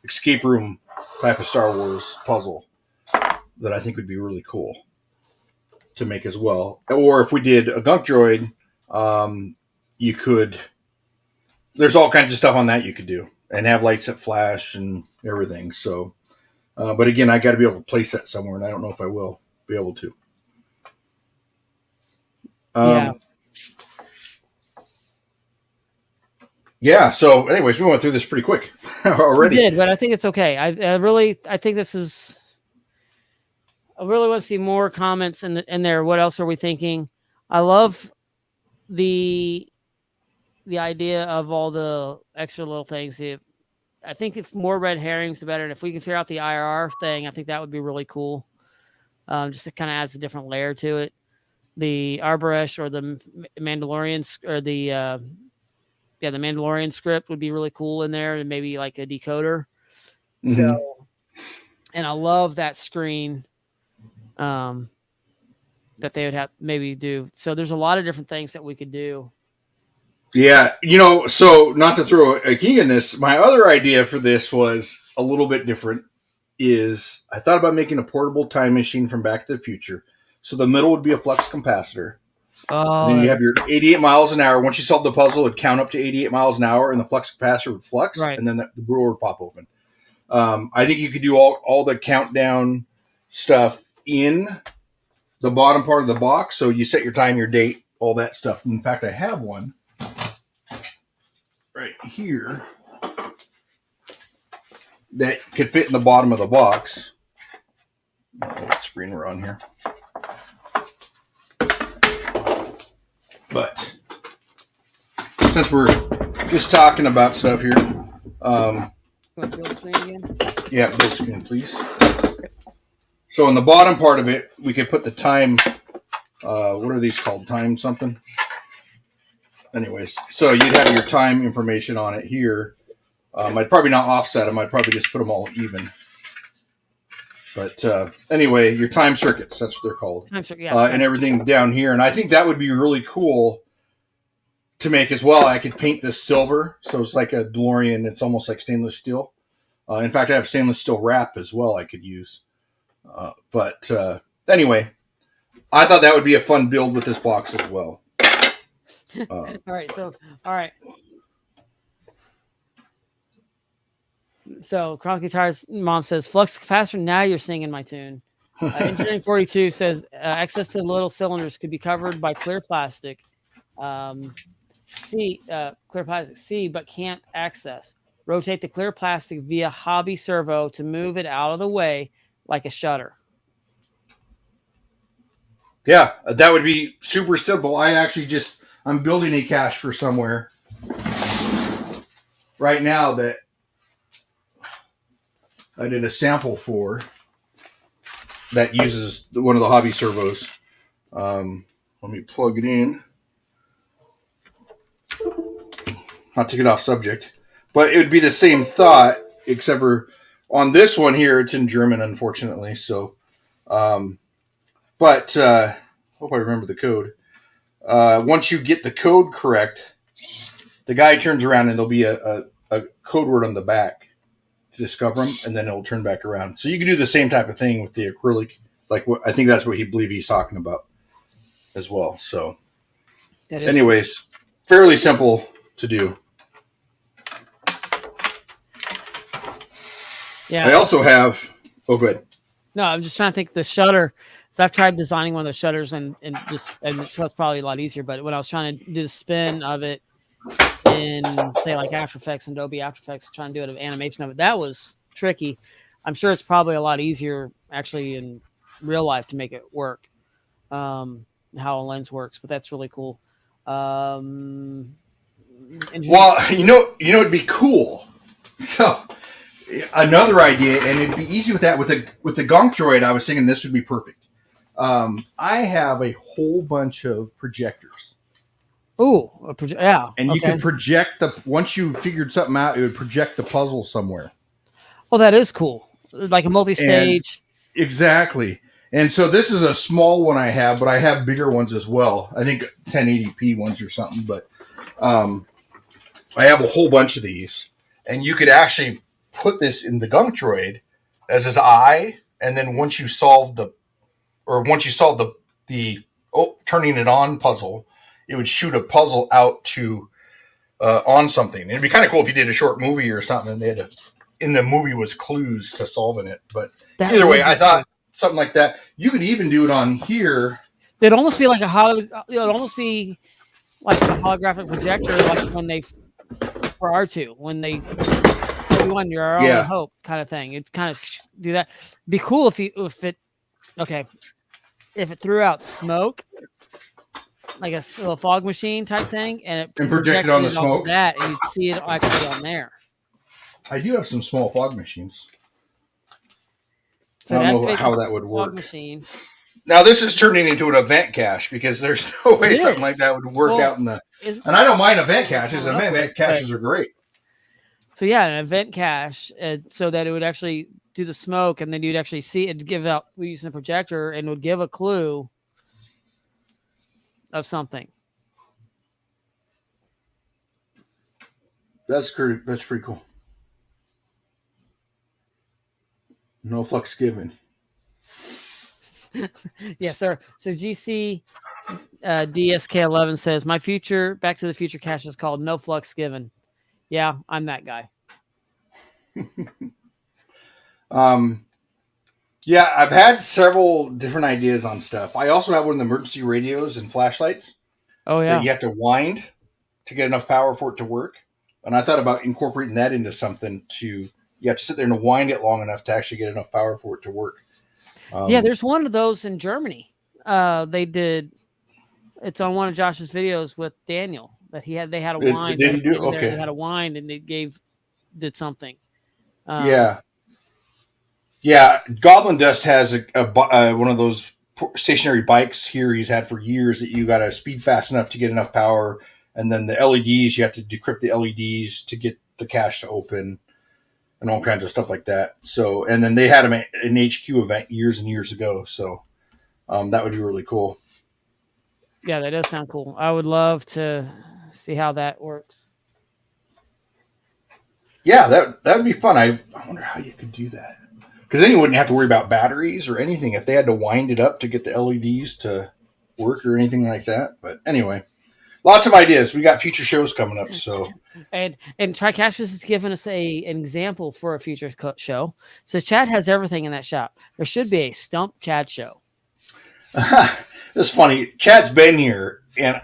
S2: escape room type of Star Wars puzzle that I think would be really cool to make as well. Or if we did a gunk droid, you could... There's all kinds of stuff on that you could do and have lights that flash and everything. So, but again, I got to be able to place that somewhere, and I don't know if I will be able to. Yeah. So, anyways, we went through this pretty quick already.
S1: We did, but I think it's okay. I think this is. I really want to see more comments in there. What else are we thinking? I love the idea of all the extra little things. I think if more red herrings, the better. And if we can figure out the IRR thing, I think that would be really cool. Just it kind of adds a different layer to it. The Arbresh or the Mandalorian or the Mandalorian script would be really cool in there, and maybe like a decoder. Mm-hmm. So, and I love that screen that they would have maybe do. So there's a lot of different things that we could do.
S2: Yeah, so not to throw a key in this, my other idea for this was a little bit different. Is I thought about making a portable time machine from Back to the Future. So the middle would be a flux capacitor. Oh, then you have your 88 miles an hour. Once you solve the puzzle, it would count up to 88 miles an hour, and the flux capacitor would flux, right. And then the brewer would pop open. I think you could do all the countdown stuff in the bottom part of the box. So you set your time, your date, all that stuff. In fact, I have one right here that could fit in the bottom of the box. What screen we're on here. But since we're just talking about stuff here,
S1: build screen again?
S2: Yeah, build screen, please. So in the bottom part of it, we could put the time. What are these called? Time something. Anyways, so you'd have your time information on it here. I'd probably not offset them. I'd probably just put them all even. But anyway, your time circuits, that's what they're called. And everything down here. And I think that would be really cool to make as well. I could paint this silver. So it's like a DeLorean. It's almost like stainless steel. In fact, I have stainless steel wrap as well I could use. But anyway, I thought that would be a fun build with this box as well.
S1: All right. So Chronic Guitar's mom says, flux capacitor, now you're singing my tune. Engineering 42 says, access to the little cylinders could be covered by clear plastic. Clear plastic, C, but can't access. Rotate the clear plastic via hobby servo to move it out of the way like a shutter.
S2: Yeah, that would be super simple. I'm building a cache for somewhere right now that I did a sample for that uses one of the hobby servos. Let me plug it in. Not to get off subject, but it would be the same thought, except for on this one here, it's in German, unfortunately. So, hope I remember the code. Once you get the code correct, the guy turns around and there'll be a code word on the back to discover them, and then it'll turn back around. So you can do the same type of thing with the acrylic. I think that's what he's talking about as well. So, anyways, fairly simple to do.
S1: Yeah.
S2: I also have. Oh, good.
S1: No, I'm just trying to think the shutter. So I've tried designing one of the shutters and so that's probably a lot easier. But when I was trying to do the spin of it in say like After Effects and Adobe After Effects, trying to do an animation of it, that was tricky. I'm sure it's probably a lot easier actually in real life to make it work. How a lens works, but that's really cool. Well,
S2: it'd be cool. So another idea, and it'd be easy with that with the Gonk Droid. I was thinking this would be perfect. I have a whole bunch of projectors.
S1: Oh, yeah.
S2: And you can project once you figured something out, it would project the puzzle somewhere.
S1: Oh, that is cool. Like a multi-stage.
S2: Exactly. And so this is a small one I have, but I have bigger ones as well. I think 1080p ones or something. But I have a whole bunch of these. And you could actually put this in the Gonk Droid as his eye. And then once you solve the turning it on puzzle, it would shoot a puzzle out to on something. It'd be kind of cool if you did a short movie or something, and in the movie was clues to solving it. But either way, I thought something like that. You could even do it on here.
S1: It'd almost be like it'd almost be like a holographic projector, like when they for R2 when they won your only hope kind of thing. It's kind of do that. It'd be cool if it threw out smoke, like a little fog machine type thing, and
S2: projected on the smoke.
S1: That, and you'd see it actually on there.
S2: I do have some small fog machines.
S1: So
S2: I don't know how that would work.
S1: Fog machine.
S2: Now this is turning into an event cache because there's no way something like that would work out in the. And I don't mind event caches. Event caches are great.
S1: So yeah, an event cache, so that it would actually do the smoke, and then you'd actually see it give out using a projector, and would give a clue of something.
S2: That's pretty cool. No flux given.
S1: Yes, sir. So GC DSK11 says, my future Back to the Future cache is called No Flux Given. Yeah, I'm that guy.
S2: Yeah, I've had several different ideas on stuff. I also have one of the emergency radios and flashlights
S1: Oh
S2: that
S1: yeah.
S2: you have to wind to get enough power for it to work. And I thought about incorporating that into something to, you have to sit there and wind it long enough to actually get enough power for it to work.
S1: Yeah, there's one of those in Germany. They did. It's on one of Josh's videos with Daniel that they had a
S2: It
S1: wind. They had
S2: didn't do,
S1: in there. They
S2: okay.
S1: had a wind, and it did something.
S2: Yeah. Yeah. Goblin Dust has one of those stationary bikes here he's had for years that you got to speed fast enough to get enough power. And then the LEDs, you have to decrypt the LEDs to get the cache to open and all kinds of stuff like that. So, and then they had them at an HQ event years and years ago. So that would be really cool.
S1: Yeah, that does sound cool. I would love to see how that works.
S2: Yeah, that would be fun. I wonder how you could do that. Because then you wouldn't have to worry about batteries or anything if they had to wind it up to get the LEDs to work or anything like that. But anyway, lots of ideas. We got future shows coming up. So
S1: And Tricashus has given us an example for a future show. So Chad has everything in that shop. There should be a Stump Chad show.
S2: it's funny. Chad's been here, and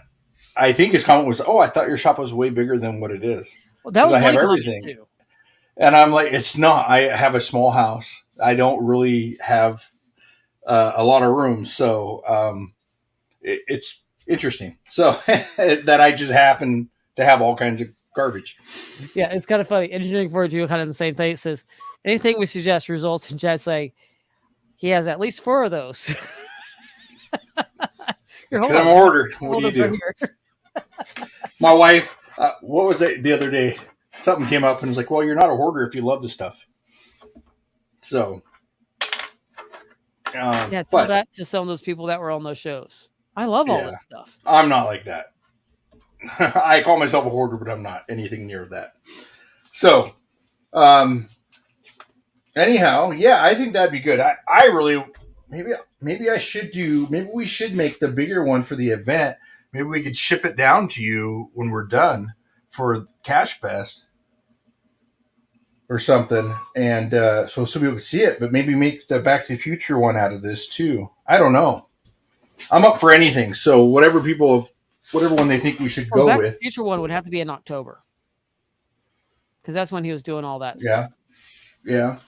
S2: I think his comment was, "Oh, I thought your shop was way bigger than what it is."
S1: Well, that was
S2: I have
S1: my comment
S2: everything.
S1: too.
S2: And I'm like, it's not. I have a small house. I don't really have a lot of room. So it's interesting. So that I just happen to have all kinds of garbage.
S1: Yeah, it's kind of funny. Engineering for you kind of the same thing. It says, anything we suggest results in Chad saying, he has at least 4 of those.
S2: I'm a hoarder. What do you do? My wife, what was it the other day? Something came up and was like, well, you're not a hoarder if you love the stuff. So,
S1: yeah, tell that to some of those people that were on those shows. I love all this stuff.
S2: I'm not like that. I call myself a hoarder, but I'm not anything near that. So, anyhow, yeah, I think that'd be good. I really, maybe we should make the bigger one for the event. Maybe we could ship it down to you when we're done for Cash Fest or something, and so people can see it. But maybe make the Back to the Future one out of this too. I don't know. I'm up for anything. So whatever one they think we should go
S1: Back
S2: with.
S1: To the Future one would have to be in October because that's when he was doing all that stuff.
S2: Yeah.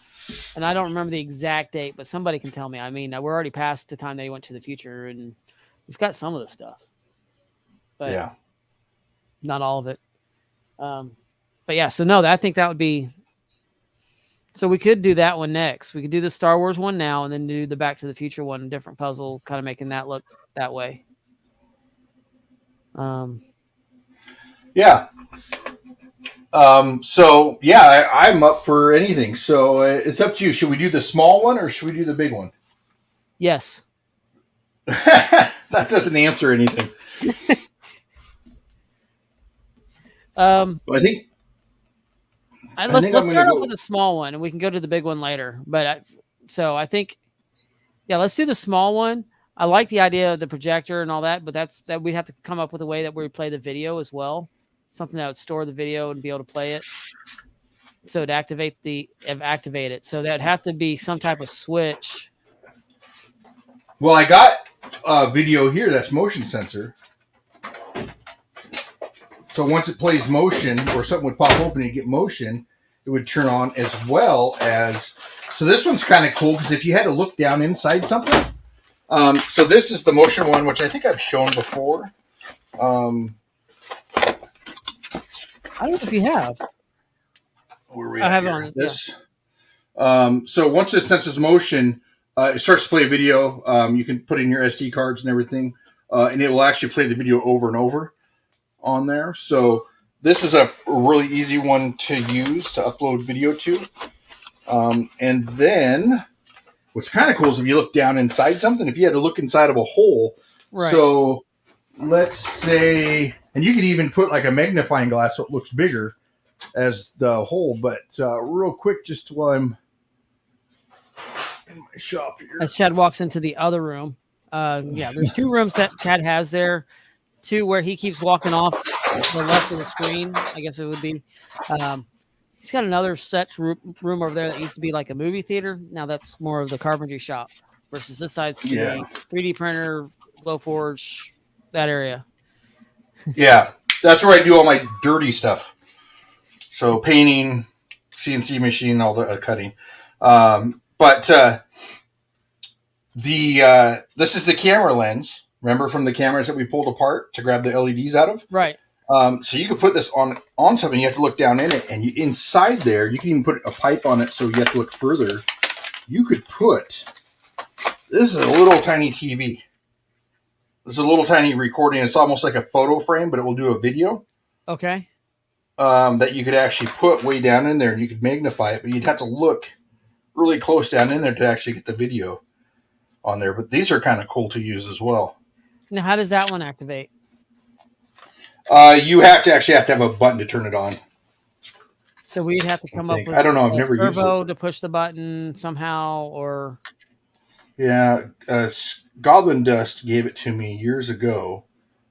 S1: And I don't remember the exact date, but somebody can tell me. I mean, we're already past the time they went to the future, and we've got some of the stuff, but not all of it. But yeah, so no, I think that would be. So we could do that one next. We could do the Star Wars one now, and then do the Back to the Future one, different puzzle, kind of making that look that way.
S2: Yeah. So yeah, I'm up for anything. So it's up to you. Should we do the small one or should we do the big one?
S1: Yes.
S2: That doesn't answer anything. I think.
S1: Let's start off with the small one, and we can go to the big one later. But I think, yeah, let's do the small one. I like the idea of the projector and all that, but that we'd have to come up with a way that we play the video as well, something that would store the video and be able to play it. So it'd activate it. So that'd have to be some type of switch.
S2: Well, I got a video here that's motion sensor. So once it plays motion or something would pop open and you get motion, it would turn on as well as. So this one's kind of cool because if you had to look down inside something. So this is the motion one, which I think I've shown before.
S1: I don't know if you have.
S2: I have it on this. Yeah. So once this senses motion, it starts to play a video. You can put in your SD cards and everything, and it will actually play the video over and over on there. So this is a really easy one to use to upload video to. And then what's kind of cool is if you look down inside something, if you had to look inside of a hole.
S1: Right.
S2: So let's say, and you could even put like a magnifying glass so it looks bigger as the hole. But real quick, just while I'm in my shop here.
S1: As Chad walks into the other room. There's 2 rooms that Chad has there. 2 where he keeps walking off the left of the screen, I guess it would be. He's got another room over there that used to be like a movie theater. Now that's more of the carpentry shop versus this side's the 3D printer, Glowforge, that area.
S2: Yeah, that's where I do all my dirty stuff. So painting, CNC machine, all the cutting. But this is the camera lens. Remember from the cameras that we pulled apart to grab the LEDs out of?
S1: Right.
S2: So you could put this on something. You have to look down in it, and inside there, you can even put a pipe on it. So you have to look further. You could put. This is a little tiny TV. This is a little tiny recording. It's almost like a photo frame, but it will do a video.
S1: Okay.
S2: That you could actually put way down in there, and you could magnify it, but you'd have to look really close down in there to actually get the video on there. But these are kind of cool to use as well.
S1: Now, how does that one activate?
S2: You have to have a button to turn it on.
S1: So we'd have to come up with
S2: I don't know. I've never used
S1: Servo
S2: it
S1: to push the button somehow, or
S2: yeah. Goblin Dust gave it to me years ago.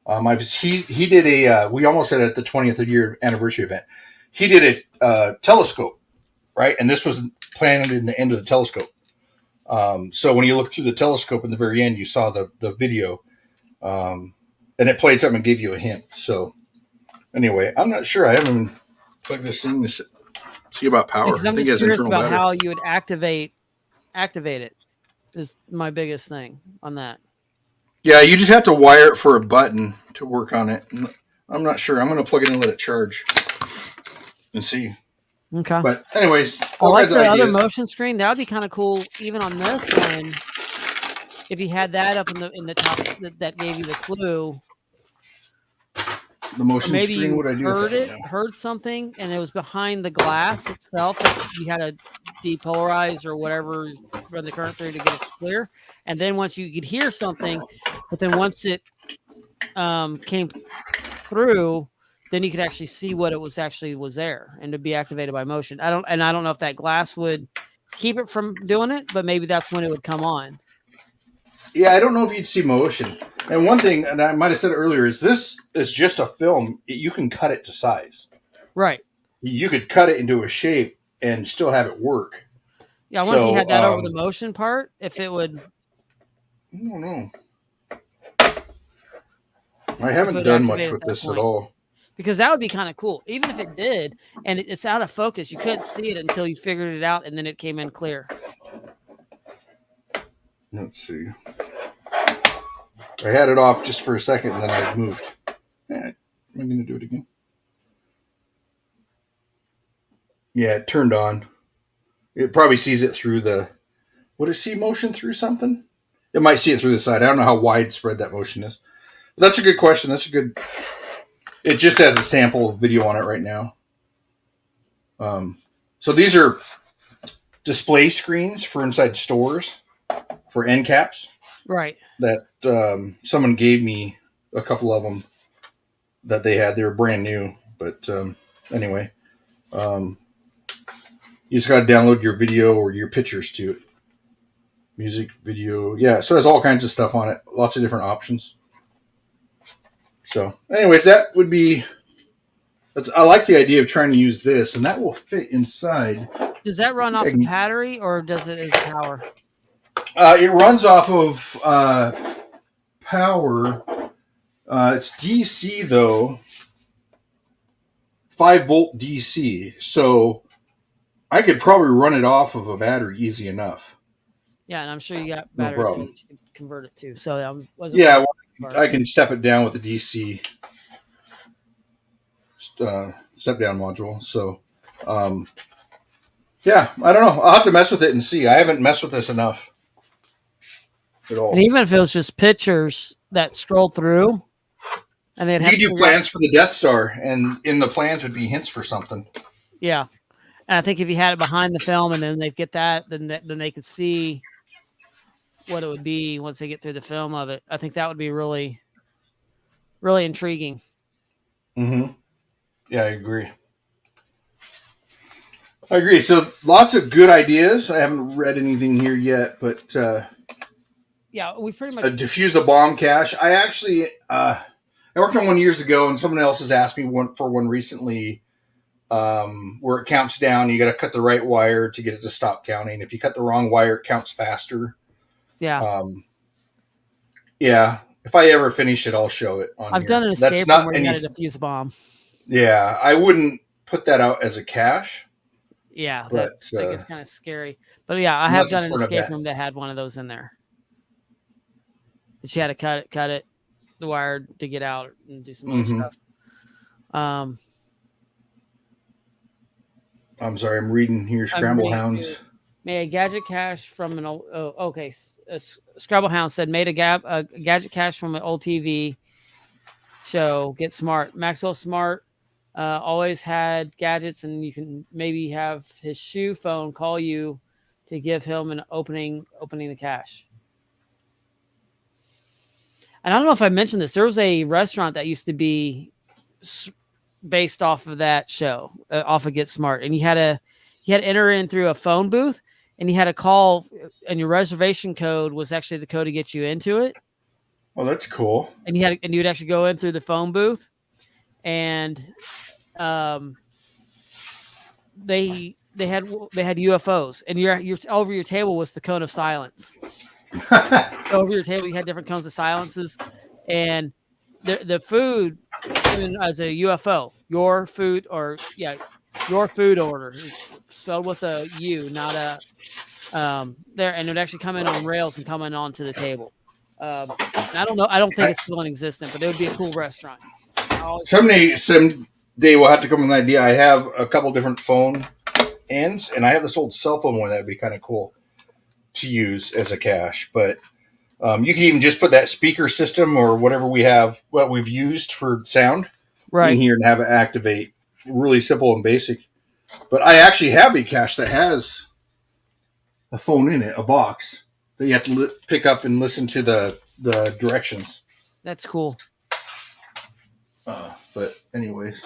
S2: He did a. We almost did it at the 20th year anniversary event. He did a telescope, right? And this was planted in the end of the telescope. So when you look through the telescope in the very end, you saw the video, and it played something and gave you a hint. So anyway, I'm not sure. I haven't even plugged this thing to see about power.
S1: Because I'm just curious about how you would activate it. Is my biggest thing on that.
S2: Yeah, you just have to wire it for a button to work on it. I'm not sure. I'm going to plug it in and let it charge and see.
S1: Okay.
S2: But anyways,
S1: I like the other motion screen. That would be kind of cool, even on this one. If you had that up in the top, that gave you the clue.
S2: The motion
S1: maybe
S2: screen. What I do?
S1: Heard something, and it was behind the glass itself. You had to depolarize or whatever, run the current through to get it clear. And then once you could hear something, but then once it came through, then you could actually see what it was there, and to be activated by motion. I don't know if that glass would keep it from doing it, but maybe that's when it would come on.
S2: Yeah, I don't know if you'd see motion. And one thing, and I might have said it earlier, is this is just a film. You can cut it to size.
S1: Right.
S2: You could cut it into a shape and still have it work.
S1: Yeah, I wonder if you had that over the motion part, if it would.
S2: I don't know. I haven't done much with this at all.
S1: Because that would be kind of cool. Even if it did, and it's out of focus, you couldn't see it until you figured it out, and then it came in clear.
S2: Let's see. I had it off just for a second, and then I moved. Yeah, I'm going to do it again. Yeah, it turned on. It probably sees it through the... Would it see motion through something? It might see it through the side. I don't know how widespread that motion is. But that's a good question. That's a good... It just has a sample video on it right now. So these are display screens for inside stores for end caps.
S1: Right.
S2: That someone gave me a couple of them that they had. They were brand new. But anyway, you just got to download your video or your pictures to it. Music, video. Yeah, so it has all kinds of stuff on it. Lots of different options. So anyways, that would be... I like the idea of trying to use this, and that will fit inside.
S1: Does that run off a battery, or does it as power?
S2: It runs off of power. It's DC, though. 5-volt DC. So I could probably run it off of a battery easy enough.
S1: Yeah, and I'm sure you got batteries that you can convert it to. So
S2: I can step it down with the DC step down module. So, yeah, I don't know. I'll have to mess with it and see. I haven't messed with this enough at all.
S1: And even if it was just pictures that scroll through, and they'd have
S2: you do plans for the Death Star, and in the plans would be hints for something.
S1: Yeah, and I think if you had it behind the film, and then they get that, then they could see what it would be once they get through the film of it. I think that would be really, really intriguing.
S2: Mm-hmm. Yeah, I agree. So lots of good ideas. I haven't read anything here yet, but
S1: yeah, we pretty much
S2: diffuse a bomb cache. I actually I worked on one years ago, and someone else has asked me for one recently where it counts down. You got to cut the right wire to get it to stop counting. If you cut the wrong wire, it counts faster.
S1: Yeah.
S2: Yeah. If I ever finish it, I'll show it on
S1: I've
S2: here.
S1: done an
S2: That's
S1: escape
S2: not
S1: room where you
S2: any.
S1: had to defuse a bomb.
S2: Yeah, I wouldn't put that out as a cache.
S1: Yeah,
S2: But,
S1: that gets kind of scary. But yeah, I have
S2: unless
S1: done
S2: it's
S1: an
S2: for an
S1: escape
S2: event.
S1: room that had one of those in there. She had to cut it, the wire to get out and do some other stuff.
S2: I'm sorry, I'm reading here. Scramble Hounds.
S1: Made a gadget cache from an old. Oh, okay. Scrabble Hound said made a gadget cache from an old TV show. Get Smart. Maxwell Smart always had gadgets, and you can maybe have his shoe phone call you to give him an opening the cache. And I don't know if I mentioned this. There was a restaurant that used to be based off of that show, off of Get Smart, and you had to enter in through a phone booth, and you had to call, and your reservation code was actually the code to get you into it.
S2: Oh, that's cool.
S1: And you would actually go in through the phone booth, and they had UFOs, and your over your table was the cone of silence. Over your table, you had different cones of silences, and the food came as a UFO. Your food order, spelled with a U, not a there, and it would actually come in on rails and come in onto the table. I don't know. I don't think it's still in existence, but it would be a cool restaurant.
S2: Someday we'll have to come with an idea. I have a couple different phone ends, and I have this old cell phone one that would be kind of cool to use as a cache. But you can even just put that speaker system or whatever what we've used for sound in here and have it activate. Really simple and basic. But I actually have a cache that has a phone in it, a box that you have to pick up and listen to the directions.
S1: That's cool.
S2: But anyways,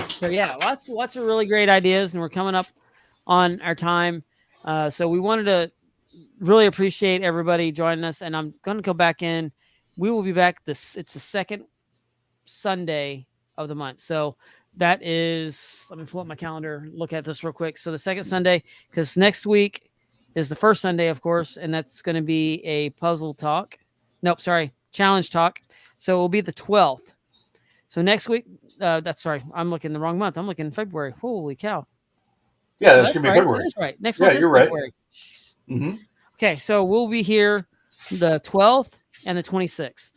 S1: so yeah, lots of really great ideas, and we're coming up on our time. So we wanted to really appreciate everybody joining us, and I'm going to go back in. We will be back. It's the second Sunday of the month. So that is, let me pull up my calendar, look at this real quick. So the second Sunday, because next week is the first Sunday, of course, and that's going to be a puzzle talk. Nope, sorry, challenge talk. So it will be the 12th. So next week, that's right. I'm looking the wrong month. I'm looking February. Holy cow.
S2: Yeah, that's going to be February.
S1: That's right. Next
S2: month is
S1: February.
S2: Right. Mm-hmm.
S1: Okay, so we'll be here the 12th and the 26th.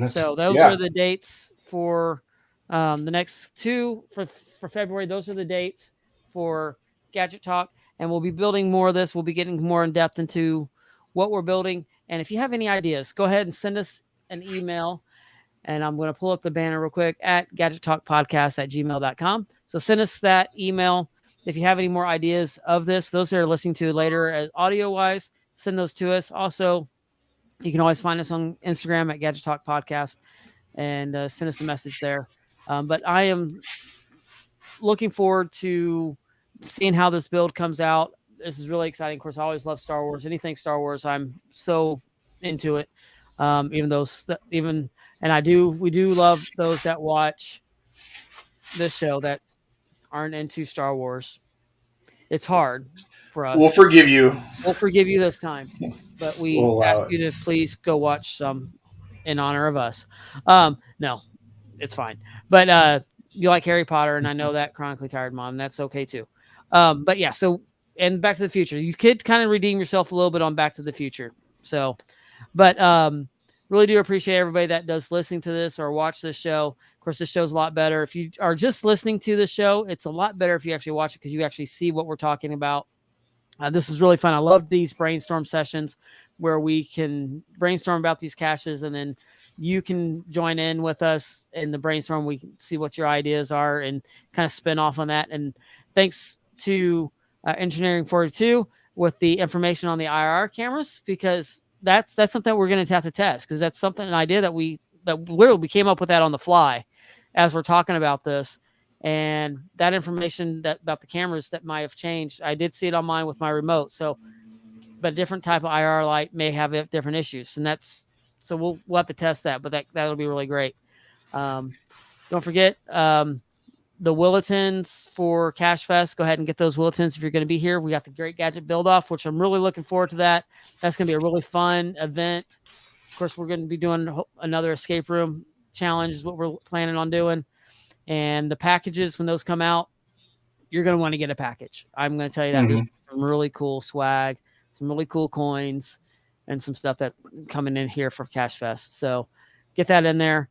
S1: So those are the dates for the next two for February. Those are the dates for Gadget Talk, and we'll be building more of this. We'll be getting more in depth into what we're building. And if you have any ideas, go ahead and send us an email. And I'm going to pull up the banner real quick at gadgettalkpodcast@gmail.com. So send us that email. If you have any more ideas of this, those that are listening to later audio-wise, send those to us. Also, you can always find us on Instagram at Gadget Talk Podcast and send us a message there. But I am looking forward to seeing how this build comes out. This is really exciting. Of course, I always love Star Wars. Anything Star Wars, I'm so into it. We do love those that watch this show that aren't into Star Wars. It's hard for us.
S2: We'll forgive you.
S1: We'll forgive you this time, but we ask you to please go watch some in honor of us. No, it's fine. But you like Harry Potter, and I know that Chronically Tired Mom. That's okay too. But yeah, so and Back to the Future. You could kind of redeem yourself a little bit on Back to the Future. So, but really do appreciate everybody that does listen to this or watch this show. Of course, this show's a lot better. If you are just listening to the show, it's a lot better if you actually watch it because you actually see what we're talking about. This is really fun. I love these brainstorm sessions where we can brainstorm about these caches, and then you can join in with us in the brainstorm. We can see what your ideas are and kind of spin off on that. And thanks to Engineering 42 with the information on the IR cameras, because that's something we're going to have to test, because that's an idea that literally we came up with that on the fly as we're talking about this. And that information about the cameras that might have changed, I did see it on mine with my remote. So, but a different type of IR light may have different issues, and so we'll have to test that. But that'll be really great. Don't forget the Willetons for Cash Fest. Go ahead and get those Willetons if you're going to be here. We got the Great Gadget Build Off, which I'm really looking forward to that. That's going to be a really fun event. Of course, we're going to be doing another escape room challenge is what we're planning on doing. And the packages, when those come out, you're going to want to get a package. I'm going to tell you that. There's some really cool swag, some really cool coins, and some stuff that coming in here for Cash Fest. So get that in there.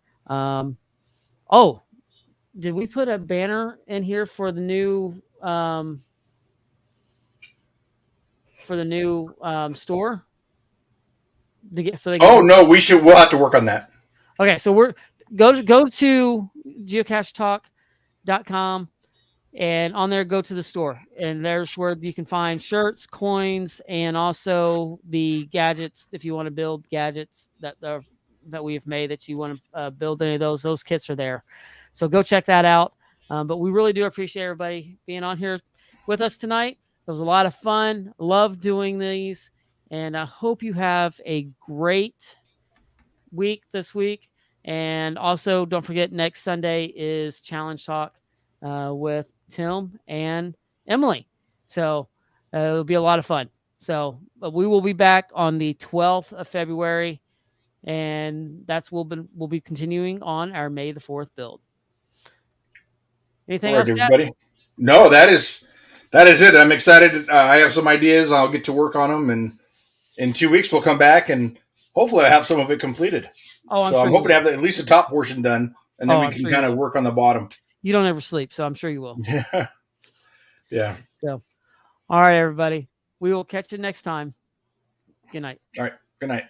S1: Did we put a banner in here for the new store?
S2: No, we'll have to work on that.
S1: Okay, so we're go to geocachetalk.com, and on there go to the store, and there's where you can find shirts, coins, and also the gadgets if you want to build gadgets that we've made that you want to build any of those kits are there. So go check that out. But we really do appreciate everybody being on here with us tonight. It was a lot of fun. Love doing these. And I hope you have a great week this week. And also, don't forget, next Sunday is Challenge Talk with Tim and Emily. So it'll be a lot of fun. So we will be back on the 12th of February. And we'll be continuing on our May the 4th build. Anything else,
S2: everybody? Jack? No, that is it. I'm excited. I have some ideas. I'll get to work on them, and in 2 weeks we'll come back and hopefully I have some of it completed. I'm hoping to have at least the top portion done, and then we can kind of work on the bottom.
S1: You don't ever sleep, so I'm sure you will.
S2: Yeah. Yeah.
S1: So, all right, everybody. We will catch you next time. Good night.
S2: All right. Good night.